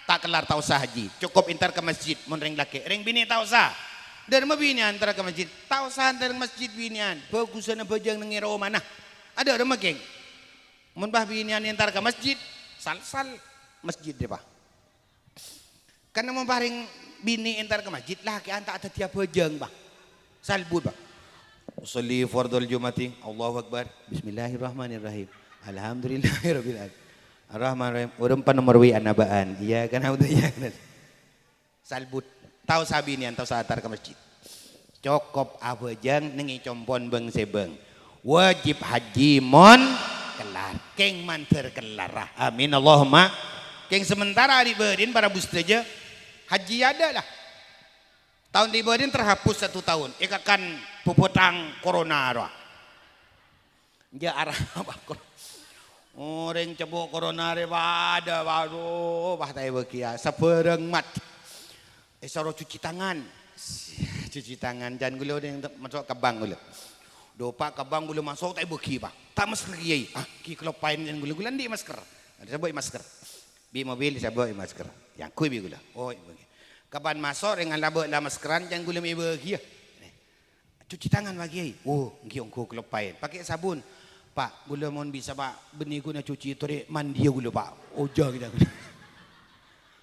Tak kelar tak usah haji. Cukup intar ke masjid, mun ring laki. Ring bini tak usah. Dan bini antara ke masjid. Tak usah antar ke masjid binian. Bagusan bajang nengiro mana. Ada orang geng. Mun bah binian antar ke masjid. Sal masjid dia pak. Karena mun bah ring bini entar ke masjid lah ke antak ada tiap bajang bah salbut bah usolli fardul jumati Allahu akbar bismillahirrahmanirrahim alhamdulillahirabbil alamin arrahmanirrahim urang pa nomor wi anabaan iya kan auto ya salbut tahu sabi ni tahu saatar ke masjid cokop abajang nengi compon beng sebeng wajib haji mon kelar keng manter kelar amin Allahumma keng sementara di berin para bustaja haji ada lah. Tahun di Badin terhapus 1 tahun. Ikakan puputang corona roh. Dia arah apa? Orang cebok corona re ada baru bah tai bekia. Sapereng mat. Saro cuci tangan. Cuci tangan dan gula yang masuk ke bank gula. Dopa ke bank gula masuk tai beki bah. Tak masker kiai. Ki kelopain dan gula-gula di masker. Ada sebut masker. Bi mobil saya bawa masker. Yang kui bi gula. Oh, bagi. Kapan masuk dengan labak lah maskeran jangan gula mi bagi. Cuci tangan bagi. Oh, ngiong ku kelopain. Pakai sabun. Pak, gula mon bisa pak benih guna cuci tore mandi gula pak. Oja kita gula.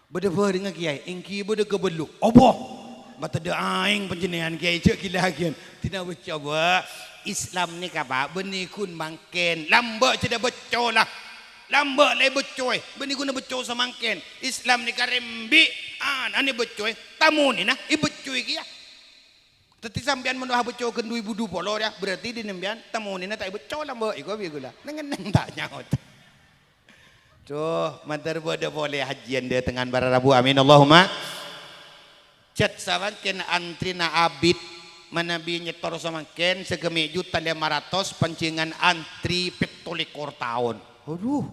Beda dengan kiai. Engki beda kebeluk. Apa? Mata da aing panjenengan kiai cek gila hagian. Tidak bercoba. Islam ni kapa benih kun mangken. Lambak tidak becolah. Lambak lai becoy. Beni guna becoy samangken. Islam ni karembi. Ane becoy. Tamu ni nah. Becoy kia. Teti sampean menuah becoy ke 2020 ya. Berarti di nembian tamu ni nah tak becoy lambak. Iko bigula. Nengen tak nyaut. Tuh. Mantar bodoh boleh hajian dia tengan bara Rabu. Amin. Allahumma. Cat samangken antri na abid. Manabi nyetor samangken. Segemi juta 500. Pancingan antri 17 tahun. Aduh.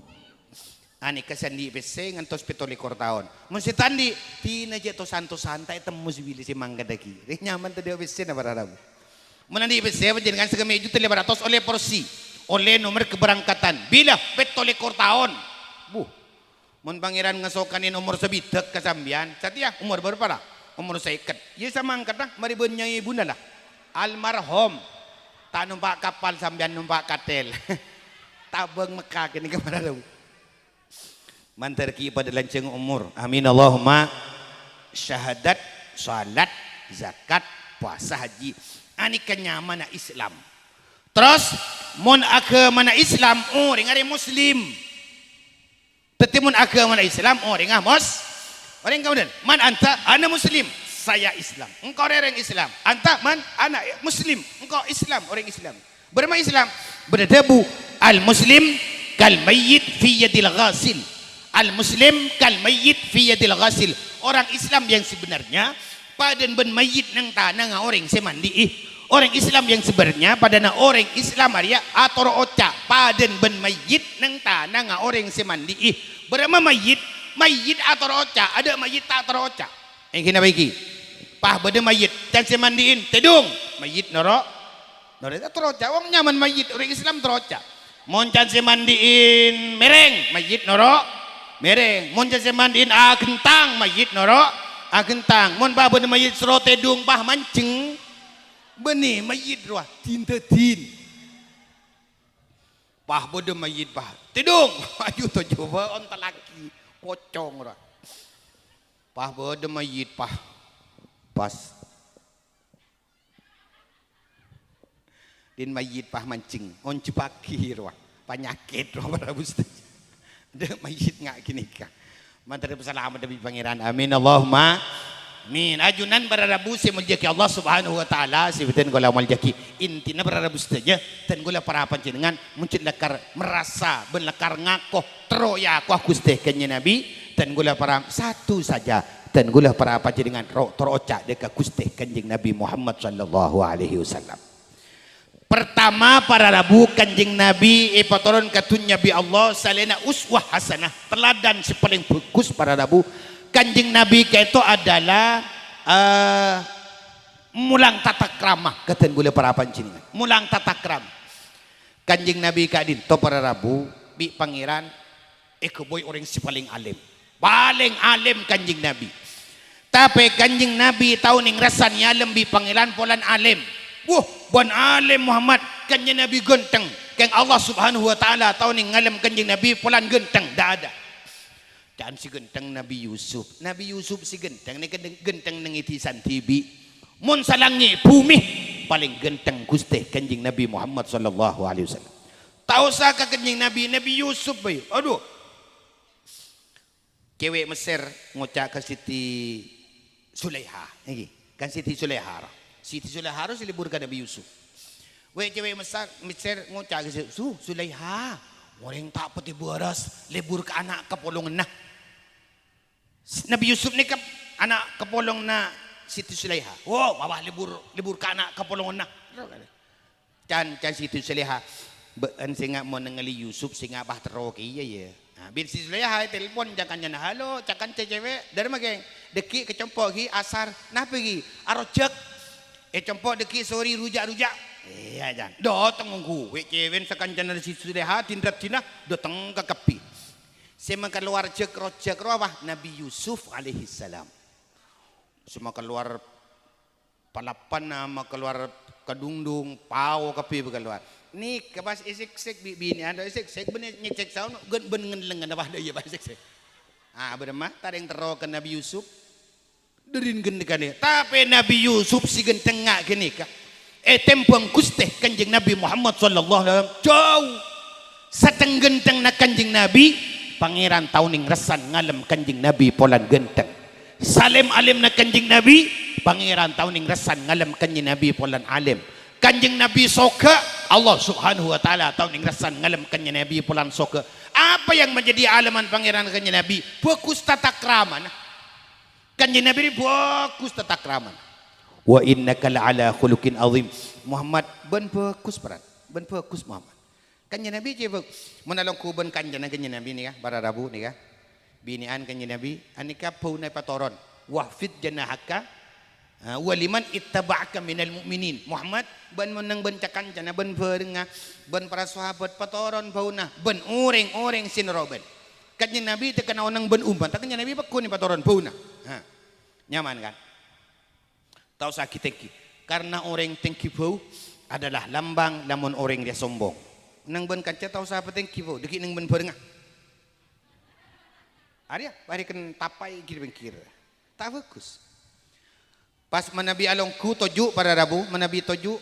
Ani kasandi pese ngantos 17 tahun. Mun si tandi tina je to santo santai temu si bili si mangga daki. Ri nyaman tadi pese na para Rabu. Menandi besar dengan segala juta 500 oleh porsi, oleh nomor keberangkatan. Bila betul ekor tahun. Mun pangeran ngasokanin umur sebitek kesambian. Setia umur berapa lah? Umur seikat. Ya sama angkat lah. Mari bernyai bunda lah. Almarhum. Tak numpak kapal sambian numpak katel. Tabeng Mekah kini kemana dulu. Mantarki pada lanceng umur. Amin Allahumma. Syahadat, salat, zakat, puasa, haji. Ani kenyamana Islam. Terus mun agama Islam orang ada muslim. Tetimun agama Islam orang orang kemudian man anta ana muslim saya Islam engkau orang Islam anta man ana muslim engkau Islam orang Islam berma Islam berdebu al muslim kal mayyit fi yadil ghasil al muslim kal mayyit fi yadil ghasil orang Islam yang sebenarnya padan ben mayit nang tanah orang semandi orang Islam yang sebenarnya pada orang Islam Maria atau oca paden ben mayit nang tanah orang semandi berapa mayit atau oca ada mayit tak atau oca yang kena bagi pah beda mayit dan semandiin tedung mayit noro atau oca wong nyaman mayit orang Islam teroca moncan semandiin mereng mayit noro mereng moncan semandiin kentang mayit noro kentang mon bah beda mayit sero tedung pah mancing benih mayit ruah tinta tin pah bodoh mayit pah tidung ayo to coba onta laki pocong ruah pah bodoh mayit pah pas din mayit pah mancing on cepaki ruah penyakit ruah para ustaz de mayit ngak gini kah mantar bersalamat demi pangeran amin Allahumma min ajunan berarabu semuljaki Allah subhanahu wa ta'ala sebutin gula muljaki intina berarabu saja dan gula para panjenengan muncul lekar merasa benlekar ngakoh teroya aku gusti kanya nabi dan gula para satu saja dan gula para panjenengan teroca deka gusti kanjeng Nabi Muhammad sallallahu alaihi wasallam. Pertama para rabu kanjeng Nabi ipatoron katun Nabi Allah salena uswah hasanah teladan si paling bagus para rabu kanjeng Nabi itu adalah mulang tata krama kata gula para panjenengan mulang tata krama kanjeng Nabi kadin to para rabu bi pangeran boy orang si paling alim kanjeng Nabi tapi kanjeng Nabi tahu ning rasan alim bi pangeran polan alim bon alim Muhammad kanjeng Nabi genteng kang Allah subhanahu wa ta'ala tahu ning alim kanjeng Nabi polan genteng dah ada. Dan si genteng Nabi Yusuf si genteng ni genteng nang itisan tibi mun salangi bumi paling genteng gusti kanjeng Nabi Muhammad sallallahu alaihi wasallam tahu sa ka kanjeng Nabi Yusuf bay aduh cewek Mesir ngocak ke Siti Sulaiha lagi kan Siti Sulaiha si libur ke Nabi Yusuf we cewek Mesir ngocak ke Sulaiha orang tak peti beras libur ke anak kepolongan nah Nabi Yusuf ni ke anak kepolong na Siti Sulaiha. Wow, bawah libur ke anak kepolong na. Can Siti Sulaiha. Bean singa mo nangali Yusuf singa bah teroki ya. Bin Siti Sulaiha telepon jangan nyana halo, cakan cewek dari mageng. Deki kecempok gi asar, nah pergi arojek. Cempok deki sorry rujak. Iya jan. Datang ngku, cewek sekancana Siti Sulaiha tindrat cina datang ke kepi. Semua keluar rojak rawah Nabi Yusuf alaihi salam. Semua keluar palapan nama keluar kedungdung pau kapi keluar. Ni kebas isik bini ada isik bener nyek saun ben lengan apa dia bas isik. Bermah tak yang terok ke Nabi Yusuf. Derin gendekan dia. Tapi Nabi Yusuf si genteng ngak gini kah? Tempang kusteh kanjeng Nabi Muhammad sallallahu alaihi wasallam jauh. Sateng genteng nak kanjeng Nabi pangeran tauning resan ngalem kanjeng Nabi polan genteng salim alim na kanjeng Nabi pangeran tauning resan ngalem kanjeng Nabi polan alim kanjeng Nabi soka Allah subhanahu wa ta'ala tauning resan ngalem kanjeng Nabi polan soka apa yang menjadi alaman pangeran kanjeng Nabi fokus tata krama kanjeng Nabi fokus tata krama wa innaka la'ala khuluqin azim Muhammad ben fokus berat ben fokus Muhammad kanjeng Nabi cebok menalong kuban kanjeng Nabi ni kah para rabu ni kah binian kanjeng Nabi anika pau na patoron wahfid janahaka waliman ittaba'aka minal mu'minin. Muhammad ban menang ban cakancana ban perenga ban para sahabat patoron bauna ban orang-orang sinroben. Kanjeng Nabi tekan onang ban umat, kanjeng Nabi bakun patoron bauna. Nyaman kan? Tahu sakit tengki. Karena orang tengki bau adalah lambang lamun orang dia sombong. Nang ban kaca tahu sahabat tengki bau, deki nang ban perenga. Arya, barikan tapai kira-kira. Tak bagus. Pas menabi alongku toju para Rabu, menabi toju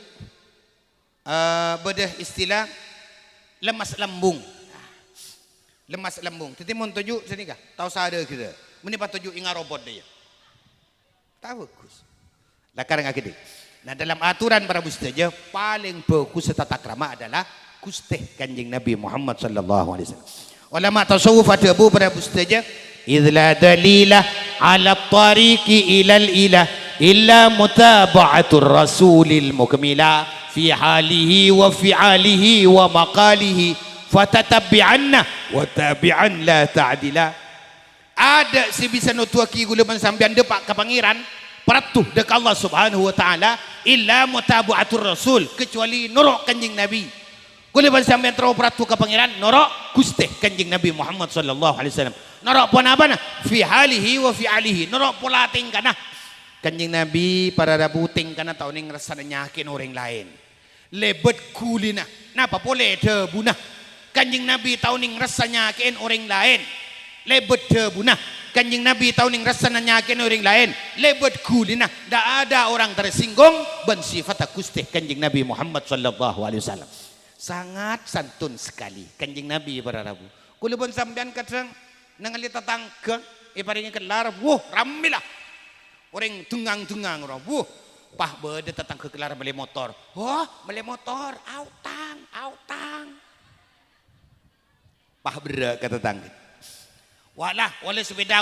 bedah istilah lemas lambung. Lemas lambung. Tetimun toju sini kah? Tahu sada kita. Menipa toju ingat robot dia. Tak bagus. Lakar ngakidi. Nah dalam aturan para bustaja paling bagus setata krama adalah kusteh kanjeng Nabi Muhammad sallallahu alaihi wasallam. Ulama tasawuf ada bu para bustaja idla dalilah ala tariqi ilal ilah illa mutaba'atur rasulil mukmila fi halihi wa fi'alihi wa maqalihi fatatabi'anna wa tabi'an la ta'dila. Ada si bisa nutuaki gulaman sambian depak ke pangeran peratuh dek Allah subhanahu wa ta'ala illa mutaba'atur rasul kecuali norok kanjing Nabi. Gulaman sambian terlalu peratuh ke pangeran norok kusteh kanjing Nabi Muhammad sallallahu alaihi wasallam. Norok pun apa nah fi halihi wa fi'alihi norok pola tingkana kanjing Nabi para Rabu tingkana tau ning rasana nyakin orang lain lebet kulina napa boleh debunah kanjing Nabi tau ning rasanya nyakin orang lain lebet debunah kanjing Nabi tau ning rasana nyakin orang lain lebet kulina dak ada orang tersinggung ban sifat kusteh kanjing Nabi Muhammad sallallahu alaihi wasallam sangat santun sekali kanjing Nabi para Rabu kula pun sampean kadang nangali tetangga iparinge kelar wuh ramilah orang tungang-tungang orang wuh pah bede tetang ke kelar beli motor beli motor autang pah bere kata tetangga walah oleh sepeda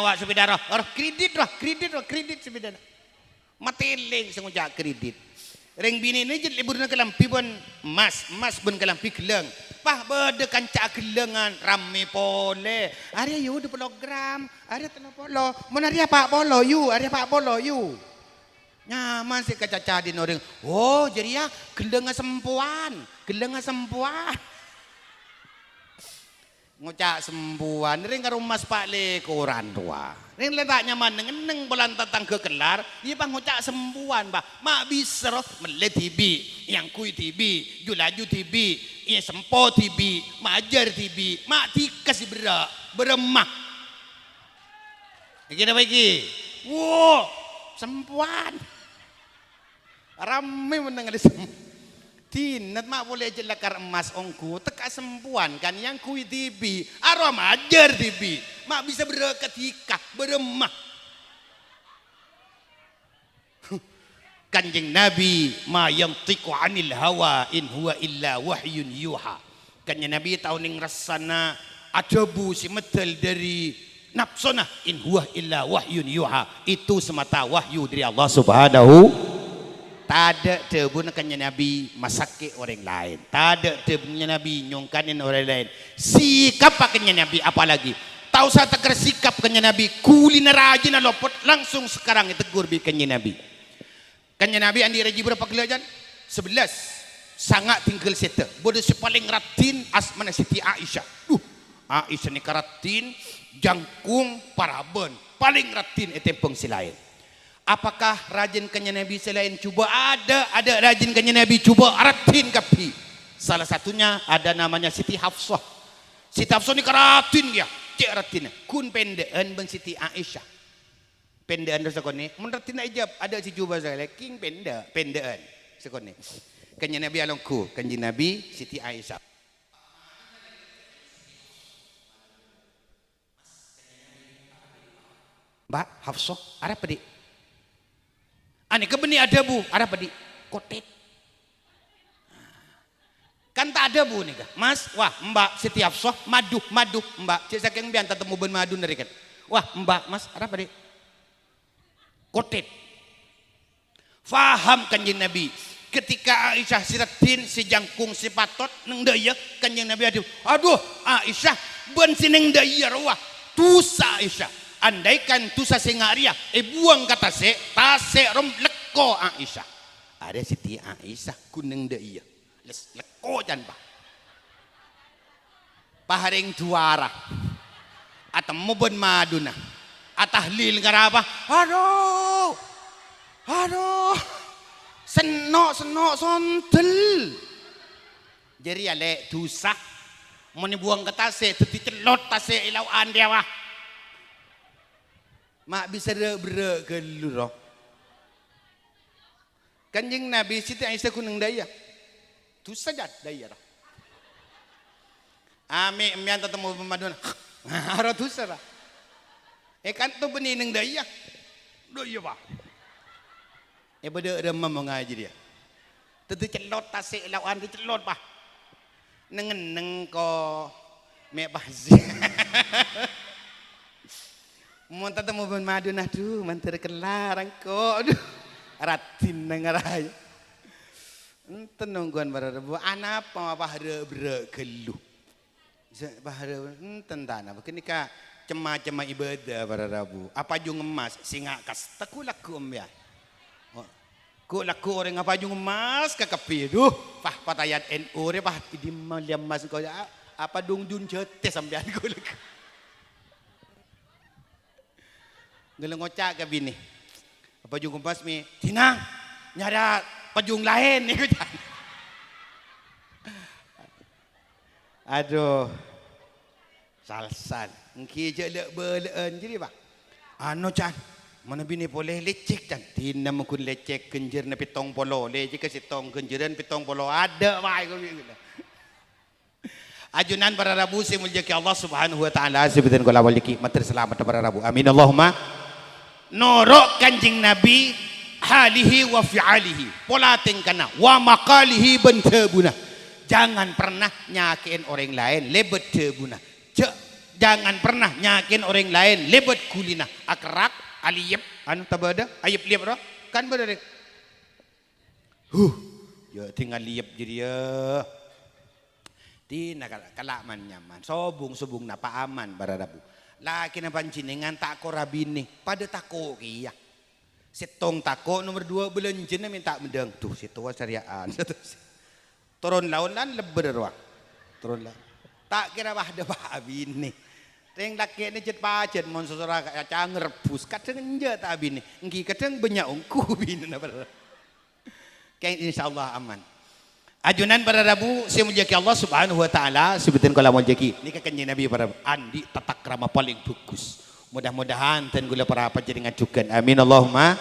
kredit sepeda matiling sengujak kredit reng bini ni jet liburna kelampi pun mas pun kelampi geleng pah bede kancak gelengan rame pole ada yu di program ada tanah polo menaria pak polo yu ada pak polo yu nyaman si kacaca di orang jadi ya gelengan sempuan ngucak sempuan ring karo mas pak le koran tua ring letak nyaman neng bolan tatang ke kelar iya bang ngucak sempuan bah mak bisa mele tibi yang kui tibi julaju tibi iya sempo tibi majar tibi mak tikas beremah kita bagi wow sempuan rame menang ada sempuan tinat mak boleh aja lakar emas ongku teka sempuan kan yang kui tibi arom ajar tibi mak bisa berketika beremah kanjeng Nabi ma yantiqu anil hawa in huwa illa wahyun yuha kanjeng Nabi tahu ning rasana ajabu si medal dari nafsona in huwa illa wahyun yuha itu semata wahyu dari Allah subhanahu. Tak tebun kanjeng Nabi masake orang lain. Tak tebunnya Nabi nyongkanin orang lain. Sikap kanjeng Nabi apalagi. Tahu saya teker sikap kanjeng Nabi kuliner rajin lopot langsung sekarang tegur bi kanjeng Nabi. Kanjeng Nabi andi raji berapa kilo jan? 11. Sangat tinggal sete. Bodoh si paling ratin asmana Siti Aisyah. Aisyah ni karatin jangkung paraben paling ratin etempeng silain. Apakah rajin kanjeng Nabi selain cuba ada rajin kanjeng Nabi cuba ratin kapi salah satunya ada namanya Siti Hafsah ni karatin dia cek ratin kun pendean bang Siti Aisyah pendean dosa kone mun ratin ijab ada si cuba saya king pendean sekone kanjeng Nabi alongku kanjeng Nabi Siti Aisyah Mbak Hafsah ada apa dik ani kebeni ada bu, ada apa di kotet? Kan tak ada bu nih kah? Mas, wah mbak Siti Hafsah madu mbak. Cik saking bian tetemu ben madu dari kan. Wah mbak mas, ada apa di kotet? Faham kanjeng Nabi. Ketika Aisyah siratin si jangkung si patot neng daya kanjeng Nabi aduh Aisyah ben si neng daya wah tusa Aisyah. Andaikan tusa sengaria buang kata se tase rom lek leko Aisyah. Ada Siti Aisyah kuneng de iya. Leko jan bah. Paharing tuara. Atau mubun maduna. Atahlil ngarapa. Aduh. Aduh. Senok sontel. Jadi ale dosa. Mau buang ke tase, teti celot tase ilauan dia wah. Mak bisa bere ke lu roh. Kanjeng Nabi Siti Aisyah kuneng daya. Tu saja daya roh. Ame emian tetemu pemadun. Harus tu saja. Kan tu benineng daya. Daya bah. Pada remam mengaji dia. Teti celot tase ilauan tu celot bah. Neng ko me bahzi. Mun tetemu ben madun aduh mantar kelarang ko. Aduh. Ratin nang arai. Enten nungguan bararabu anapa bahare bre geluh. Bahare enten tanah kenika cema-cema ibadah bararabu. Apa jung emas singa kas tekulaku ya. Ku laku orang apa jung emas kakapi duh pah patayat NU re pah idi maliam mas ko apa dung dun jete sampean ku laku ngelengocak ke bini apa jung emas mi tinang nyada pajung lain ni ku aduh salsan engki je lek beleun jadi bah anu can mana bini boleh lecek dan tina mungkin lecek kenjer na pitong polo lecek kasi tong kenjeran pitong polo ada wah ajunan para rabu si mulia ki Allah subhanahu wa ta'ala sebutin ko lawal ki mater selamat para rabu amin Allahumma norok kanjing Nabi halihi wa fi'alihi pola tingkana wa maqalihi bentebuna jangan pernah nyakin orang lain lebet tebuna jangan pernah nyakin orang lain lebet kulina akrak aliyep anu tabada ayep liep roh kan bener ya tinggal liep jadi ya tina kalaman nyaman sobung napa aman baradabu laki na pancinengan tak ko rabini pada tako iya setong tako nomor 2 belenjen minta mendeng tuh situ syariaan turun laun lan leber roh turun laun tak kira bah ada bah abini Teng laki ni jet pajet mon sosora kacang rebus kadang enja tak bini engki kadang banyak ungku bini na bar. Kain insyaallah aman. Ajunan para rabu saya mulyaki Allah Subhanahu wa taala sebutin kala mulyaki ni kanjeng Nabi para andi tatak rama paling bagus. Mudah-mudahan ten gula para apa jadi ngajukan. Amin Allahumma.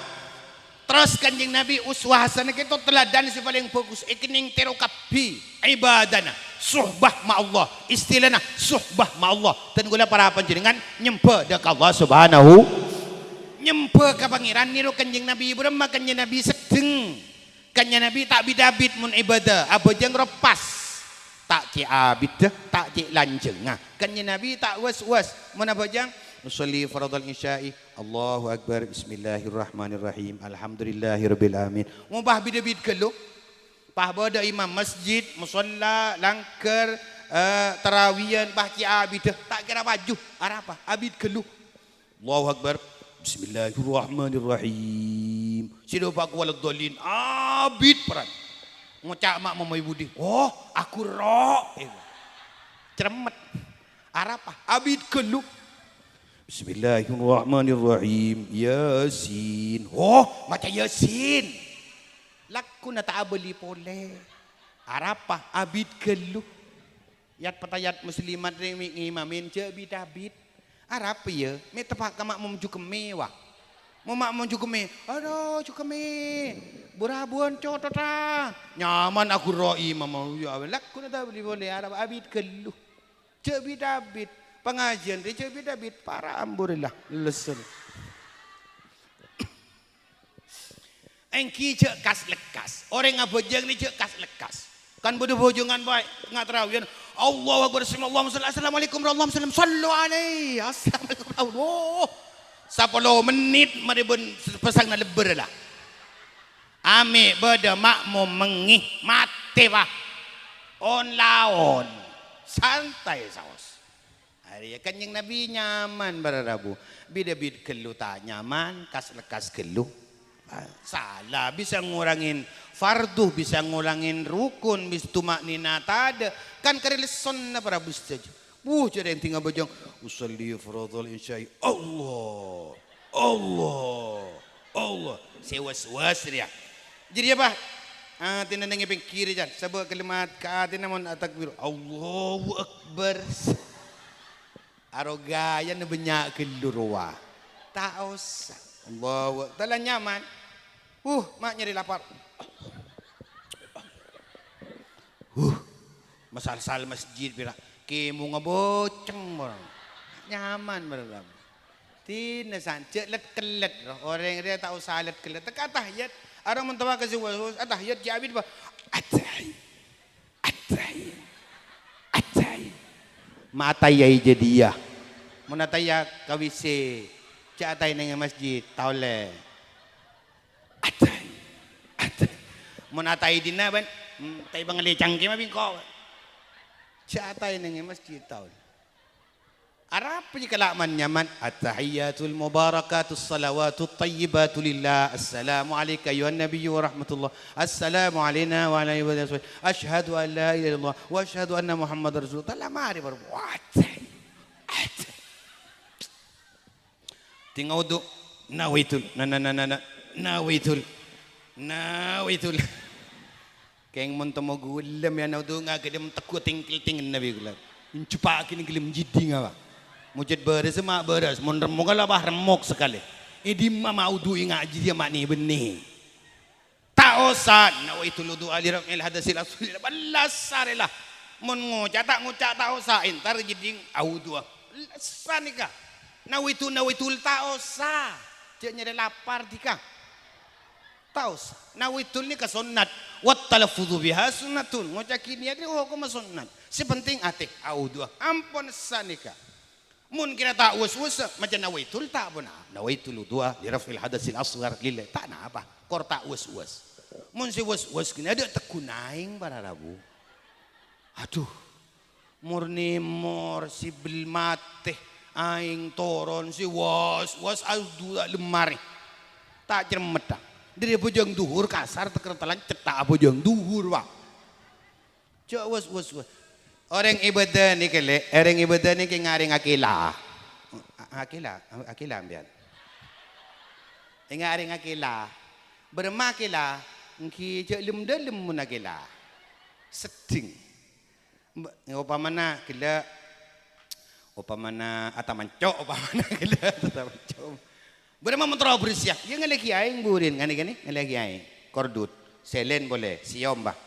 Terus kanjeng Nabi uswah hasanah kita teladan si paling bagus ikining tero kapi ibadana. Suhbah ma Allah istilahna suhbah ma Allah dan gula para panjenengan nyempe dak Allah subhanahu nyempe ka pangeran niru kanjeng Nabi Ibrahim kanjeng Nabi sedeng kanjeng Nabi tak bidabit mun ibadah abojang repas tak ci abid tak ci lanjeng kanjeng Nabi tak was-was mun abojang usolli fardal isya'i Allahu akbar bismillahirrahmanirrahim alhamdulillahirabbil alamin mubah bidabit kelo pah bodo imam masjid musalla langker tarawiyan bahci abid tak kira baju apa abid keluh Allahu akbar bismillahirrahmanirrahim sido pak walad dolin abid peran ngucak mak mamai budi oh aku ro ceremet apa abid keluh bismillahirrahmanirrahim yasin oh macam yasin laku na taabali pole arapa abid keluh yat patayat muslimat ring ngimamin je bidabit arapa ya me tepak kamak memuju kemewah mak memuju keme aduh cukeme burabuan cotota nyaman aku roi mama ya laku na taabali pole arapa abid keluh je bidabit pengajian je bidabit para amburillah lesen engki cek kas lekas orang ngabojang ni cek kas lekas kan bodoh bojongan baik ngat terawian Allahu akbar assalamualaikum warahmatullahi wabarakatuh sallu alaihi assalamualaikum oh 10 menit mari pun pesang na leber lah ame beda makmum mengih mate bah on laon santai saos hari kanjeng Nabi nyaman bararabu bida-bid kelu tak nyaman kas lekas kelu Salah, bisa ngurangin fardu, bisa ngurangin rukun, bisa tumak nina tak ada. Kan karena sunnah para saja. Jadi yang tinggal bajang usalli faradhal isya'i. Allah. Allah. Allah. Sewas-was dia. Jadi apa? Tina nangipin kiri jan. Sebab kalimat kaatina mon takbir. Allahu Akbar. Arogaya na banyak kelurwa. Taos. Allahu Akbar. Telah nyaman. Mak nyari lapar. Masal-sal masjid bila kemu ngaboceng orang. Nyaman berapa. Tina sancet let kelet. Orang dia tak usah let kelet. Tak tahiyat. Orang mentawa kasi was tahiyat jabid ba. Atahiyat. Atahiyat. Atahiyat. Matayai jadiah. Munataya kawise. Cakatay nang masjid taule. Atay. Atay. Munatay din na ban. Tay bang lecang kima bingko. Cakatay nang masjid taule. Arab punya kalaman nyaman. At-tahiyyatul mubarakatus salawatut tayyibatu lillah. Assalamu alayka ayuhan nabiyyu wa rahmatullah. Assalamu alayna wa ala ibadihi. Asyhadu an la ilaha illallah wa asyhadu anna Muhammadar Rasulullah. Telah mari baru. Atay. Atay. Tinggal uduk. Nawaitul. Nawaitul. Keng montamo gulam ya naudu nga kadem takku tingkil nabi gulam. Incupa kini gelim jidi nga ba. Mujud beres mak beres. Mun remuk lah bah remuk sekali. Idi ma udu inga jidi mak ni benih. Tak usah. Nawaitul udu alirab il hadasil asul. Balasarilah. Mun ngucak tak usah. Entar jadi audu. Lasan nikah. Nawaitul tak usah. Cik nyari lapar dikah. Tak usah. Nawaitul ni ka sunnat. Wat talafudhu biha sunnatun. Ngucak ini ada hukum sunnat. Sepenting atik audu. Ampun sanika. Mun kira tak was-was macam nawaitul tak pun. Nawaitul dua li raf'il hadasil asghar lillah. Tak nak apa. Kor tak was-was. Mun si was-was kini ada tekunaing para rabu. Aduh. Murni mor si belmateh aing toron si was audu lemari. Tak cermet dah. Dari bojong duhur kasar tekertalan cetak bojong duhur wah. Cak was. Orang ibadah ni kele, orang ibadah ni ngaring akila. Akila ambian. Ngaring akila. Bermakila, ngki cak lem dalem mun akila. Seding. Upamana kila atamancok upamana kila atamancok. Berma mentera bersiah. Dia ngalaki aing burin gani ngalaki aing. Kordut, selen boleh, siom bah.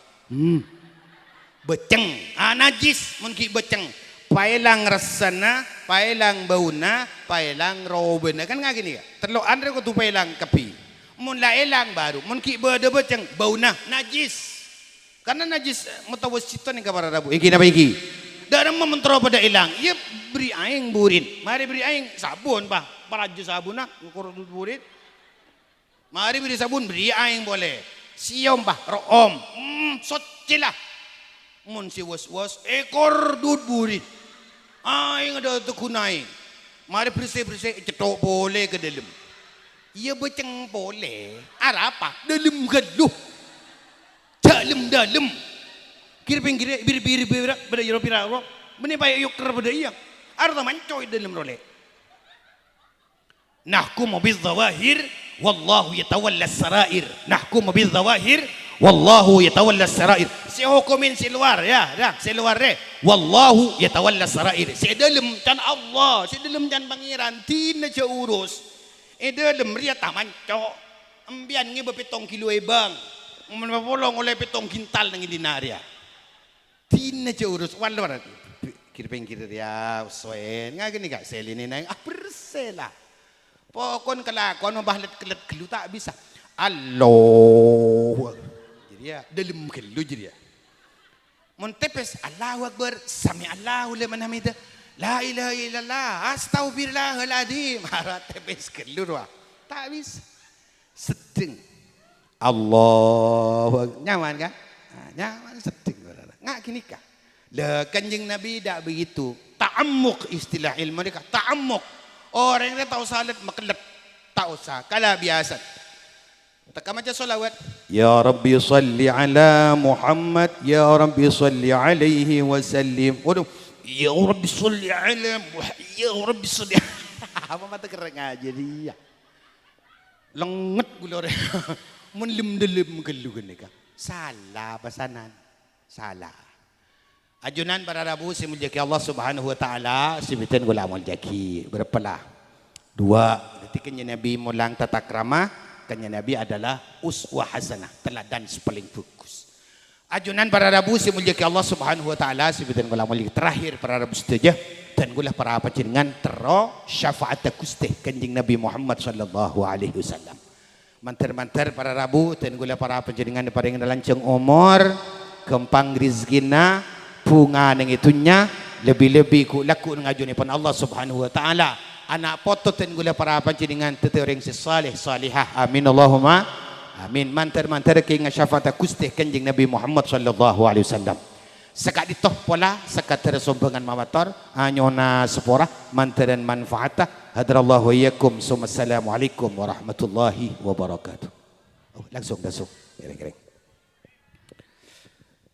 Beceng, najis mun ki beceng. Pailang rasana, pailang bauna, pailang robena kan ngak gini ya. Terlo andre ko tu pailang kapi. Mun la elang baru, mun ki bede beceng, bauna najis. Karena najis mutawassitan ni kabar rabu. Iki napa iki? Dalam mentera pada elang. Ia beri aing burin. Mari beri aing sabun bah. Paraju sabun nak ukur burin. Mari beri sabun beri aing boleh. Siom bah room. Socilah. Mun si was ekor dud burin. Aing ada tekunai. Mari bersih cetok boleh ke dalam. Ia beceng boleh. Apa? Dalam geluh. Dalam. Kira-kira bir pada Eropira. Beni payah yuk pada iya. Arta mancoy dalam role. Nahkumu bidzawahir wallahu yatawalla sarair. Nahkumu bidzawahir wallahu yatawalla sarair. Si hukumin si luar ya, dah si luar deh. Wallahu yatawalla sarair. Si dalam can Allah, si dalam can pangeran tina je urus. Dalam ria tamanco. Ambian ngi bepitong kilo ebang. Mun mapolong oleh pitong kintal nang dinaria. Tina je urus walwar. Kira-kira ya uswen. Nga gini kak selini nang bersela. Pokon kelakuan membahlet kelet gelu tak bisa. Allah. Jadi ya dalam gelu jadi ya. Montepes Allahu Akbar, sami Allahu liman hamidah. La ilaha illallah, astaghfirullahaladzim. Harap tepes gelu doa. Tak bisa. Sedeng. Allah. Nyaman kan? Nyaman sedeng. Ngak gini kah? Lah kanjeng Nabi tak begitu. Ta'ammuk istilah ilmu mereka. Ta'ammuk. Orang yang tahu salat makelet tak usah. Kalau biasa. Tekan macam solawat. Ya Rabbi salli ala Muhammad, Ya Rabbi salli alaihi wasallim. Waduh, Ya Rabbi salli ala Muhammad, Ya Rabbi salli. Apa mata keren aja dia. Lenget gula orang. Mun lem gelu gini kan. Salah pasanan. Salah. Ajunan para Rabu si muljaki Allah Subhanahu wa taala sibitan gula muljaki. Berapa lah? 2. Ketika Nabi mulang tata krama, kanya Nabi adalah uswah hasanah, teladan paling bagus. Ajunan para Rabu si muljaki Allah Subhanahu wa taala sibitan gula muljaki terakhir para Rabu setuju dan gula para panjenengan tero syafaat Gusti Kanjeng Nabi Muhammad sallallahu alaihi wasallam. Mantar-mantar para Rabu dan gula para panjenengan paring lanceng umur, kempang rizkina, bunga nang itunya, lebih-lebih ku laku ngajuni pan Allah Subhanahu wa taala. Anak potot dan gula para panjenengan tetereng salih salihah. Amin Allahumma amin. Mantar-mantar ke syafaat Gusti Kanjeng Nabi Muhammad sallallahu alaihi wasallam. Sekat ditoh pola, sekat tersumbangan mamator, anyona sepora, mantaran manfaatah. Hadrallahu wa iyyakum. Assalamualaikum warahmatullahi wabarakatuh. Oh, langsung. Kering.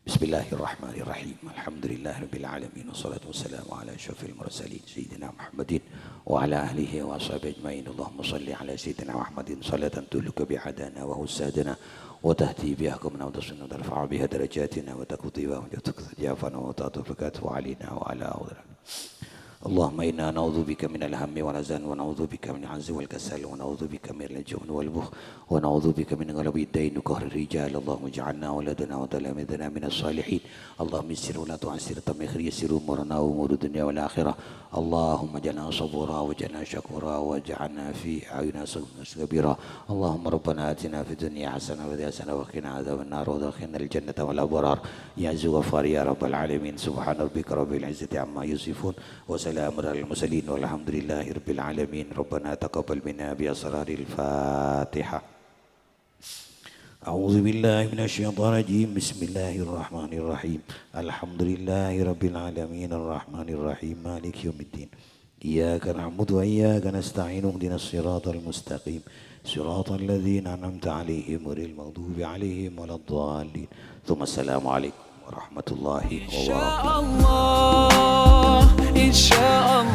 Bismillahirrahmanirrahim. Alhamdulillahirabbil alamin wassalatu wassalamu ala asyrafil mursalin sayyidina Muhammadin wa ala alihi wa ashabihi ajmain. Allahumma shalli ala sayyidina Muhammadin salatan tuluka bi'adana wa husadana وتهدي بها قومنا وتصلنا وترفع بها درجاتنا وتقضي بها وتجافنا وتعطفك علينا وعلى أولادنا. اللهم إنا نعوذ بك من الهم والحزن ونعوذ بك من العجز والكسل ونعوذ بك من الجبن والبخل ونعوذ بك من غلب الدين وقهر الرجال. اللهم اجعلنا ولدنا وتلاميذنا من الصالحين. اللهم يسر ولا تعسر تمخر يسر أمورنا وأمور الدنيا والآخرة. اللهم اجعلنا صبورا واجعلنا شكورا واجعلنا في أعيننا صبرا. اللهم ربنا آتنا في الدنيا حسنة وفي حسنة وقنا عذاب النار وادخلنا الجنة والأبرار يا عز غفار يا رب العالمين. سبحان ربك رب العزة عما يصفون وسلام على المرسلين والحمد لله رب العالمين. ربنا تقبل منا بأسرار الفاتحة. أعوذ بالله من الشيطان الرجيم. بسم الله الرحمن الرحيم. الحمد لله رب العالمين الرحمن الرحيم مالك يوم الدين. إياك نعبد وإياك نستعين اهدنا الصراط المستقيم صراط الذين أنعمت عليهم غير المغضوب عليهم ولا الضالين. ثم السلام عليكم ورحمة الله وبركاته. إن شاء الله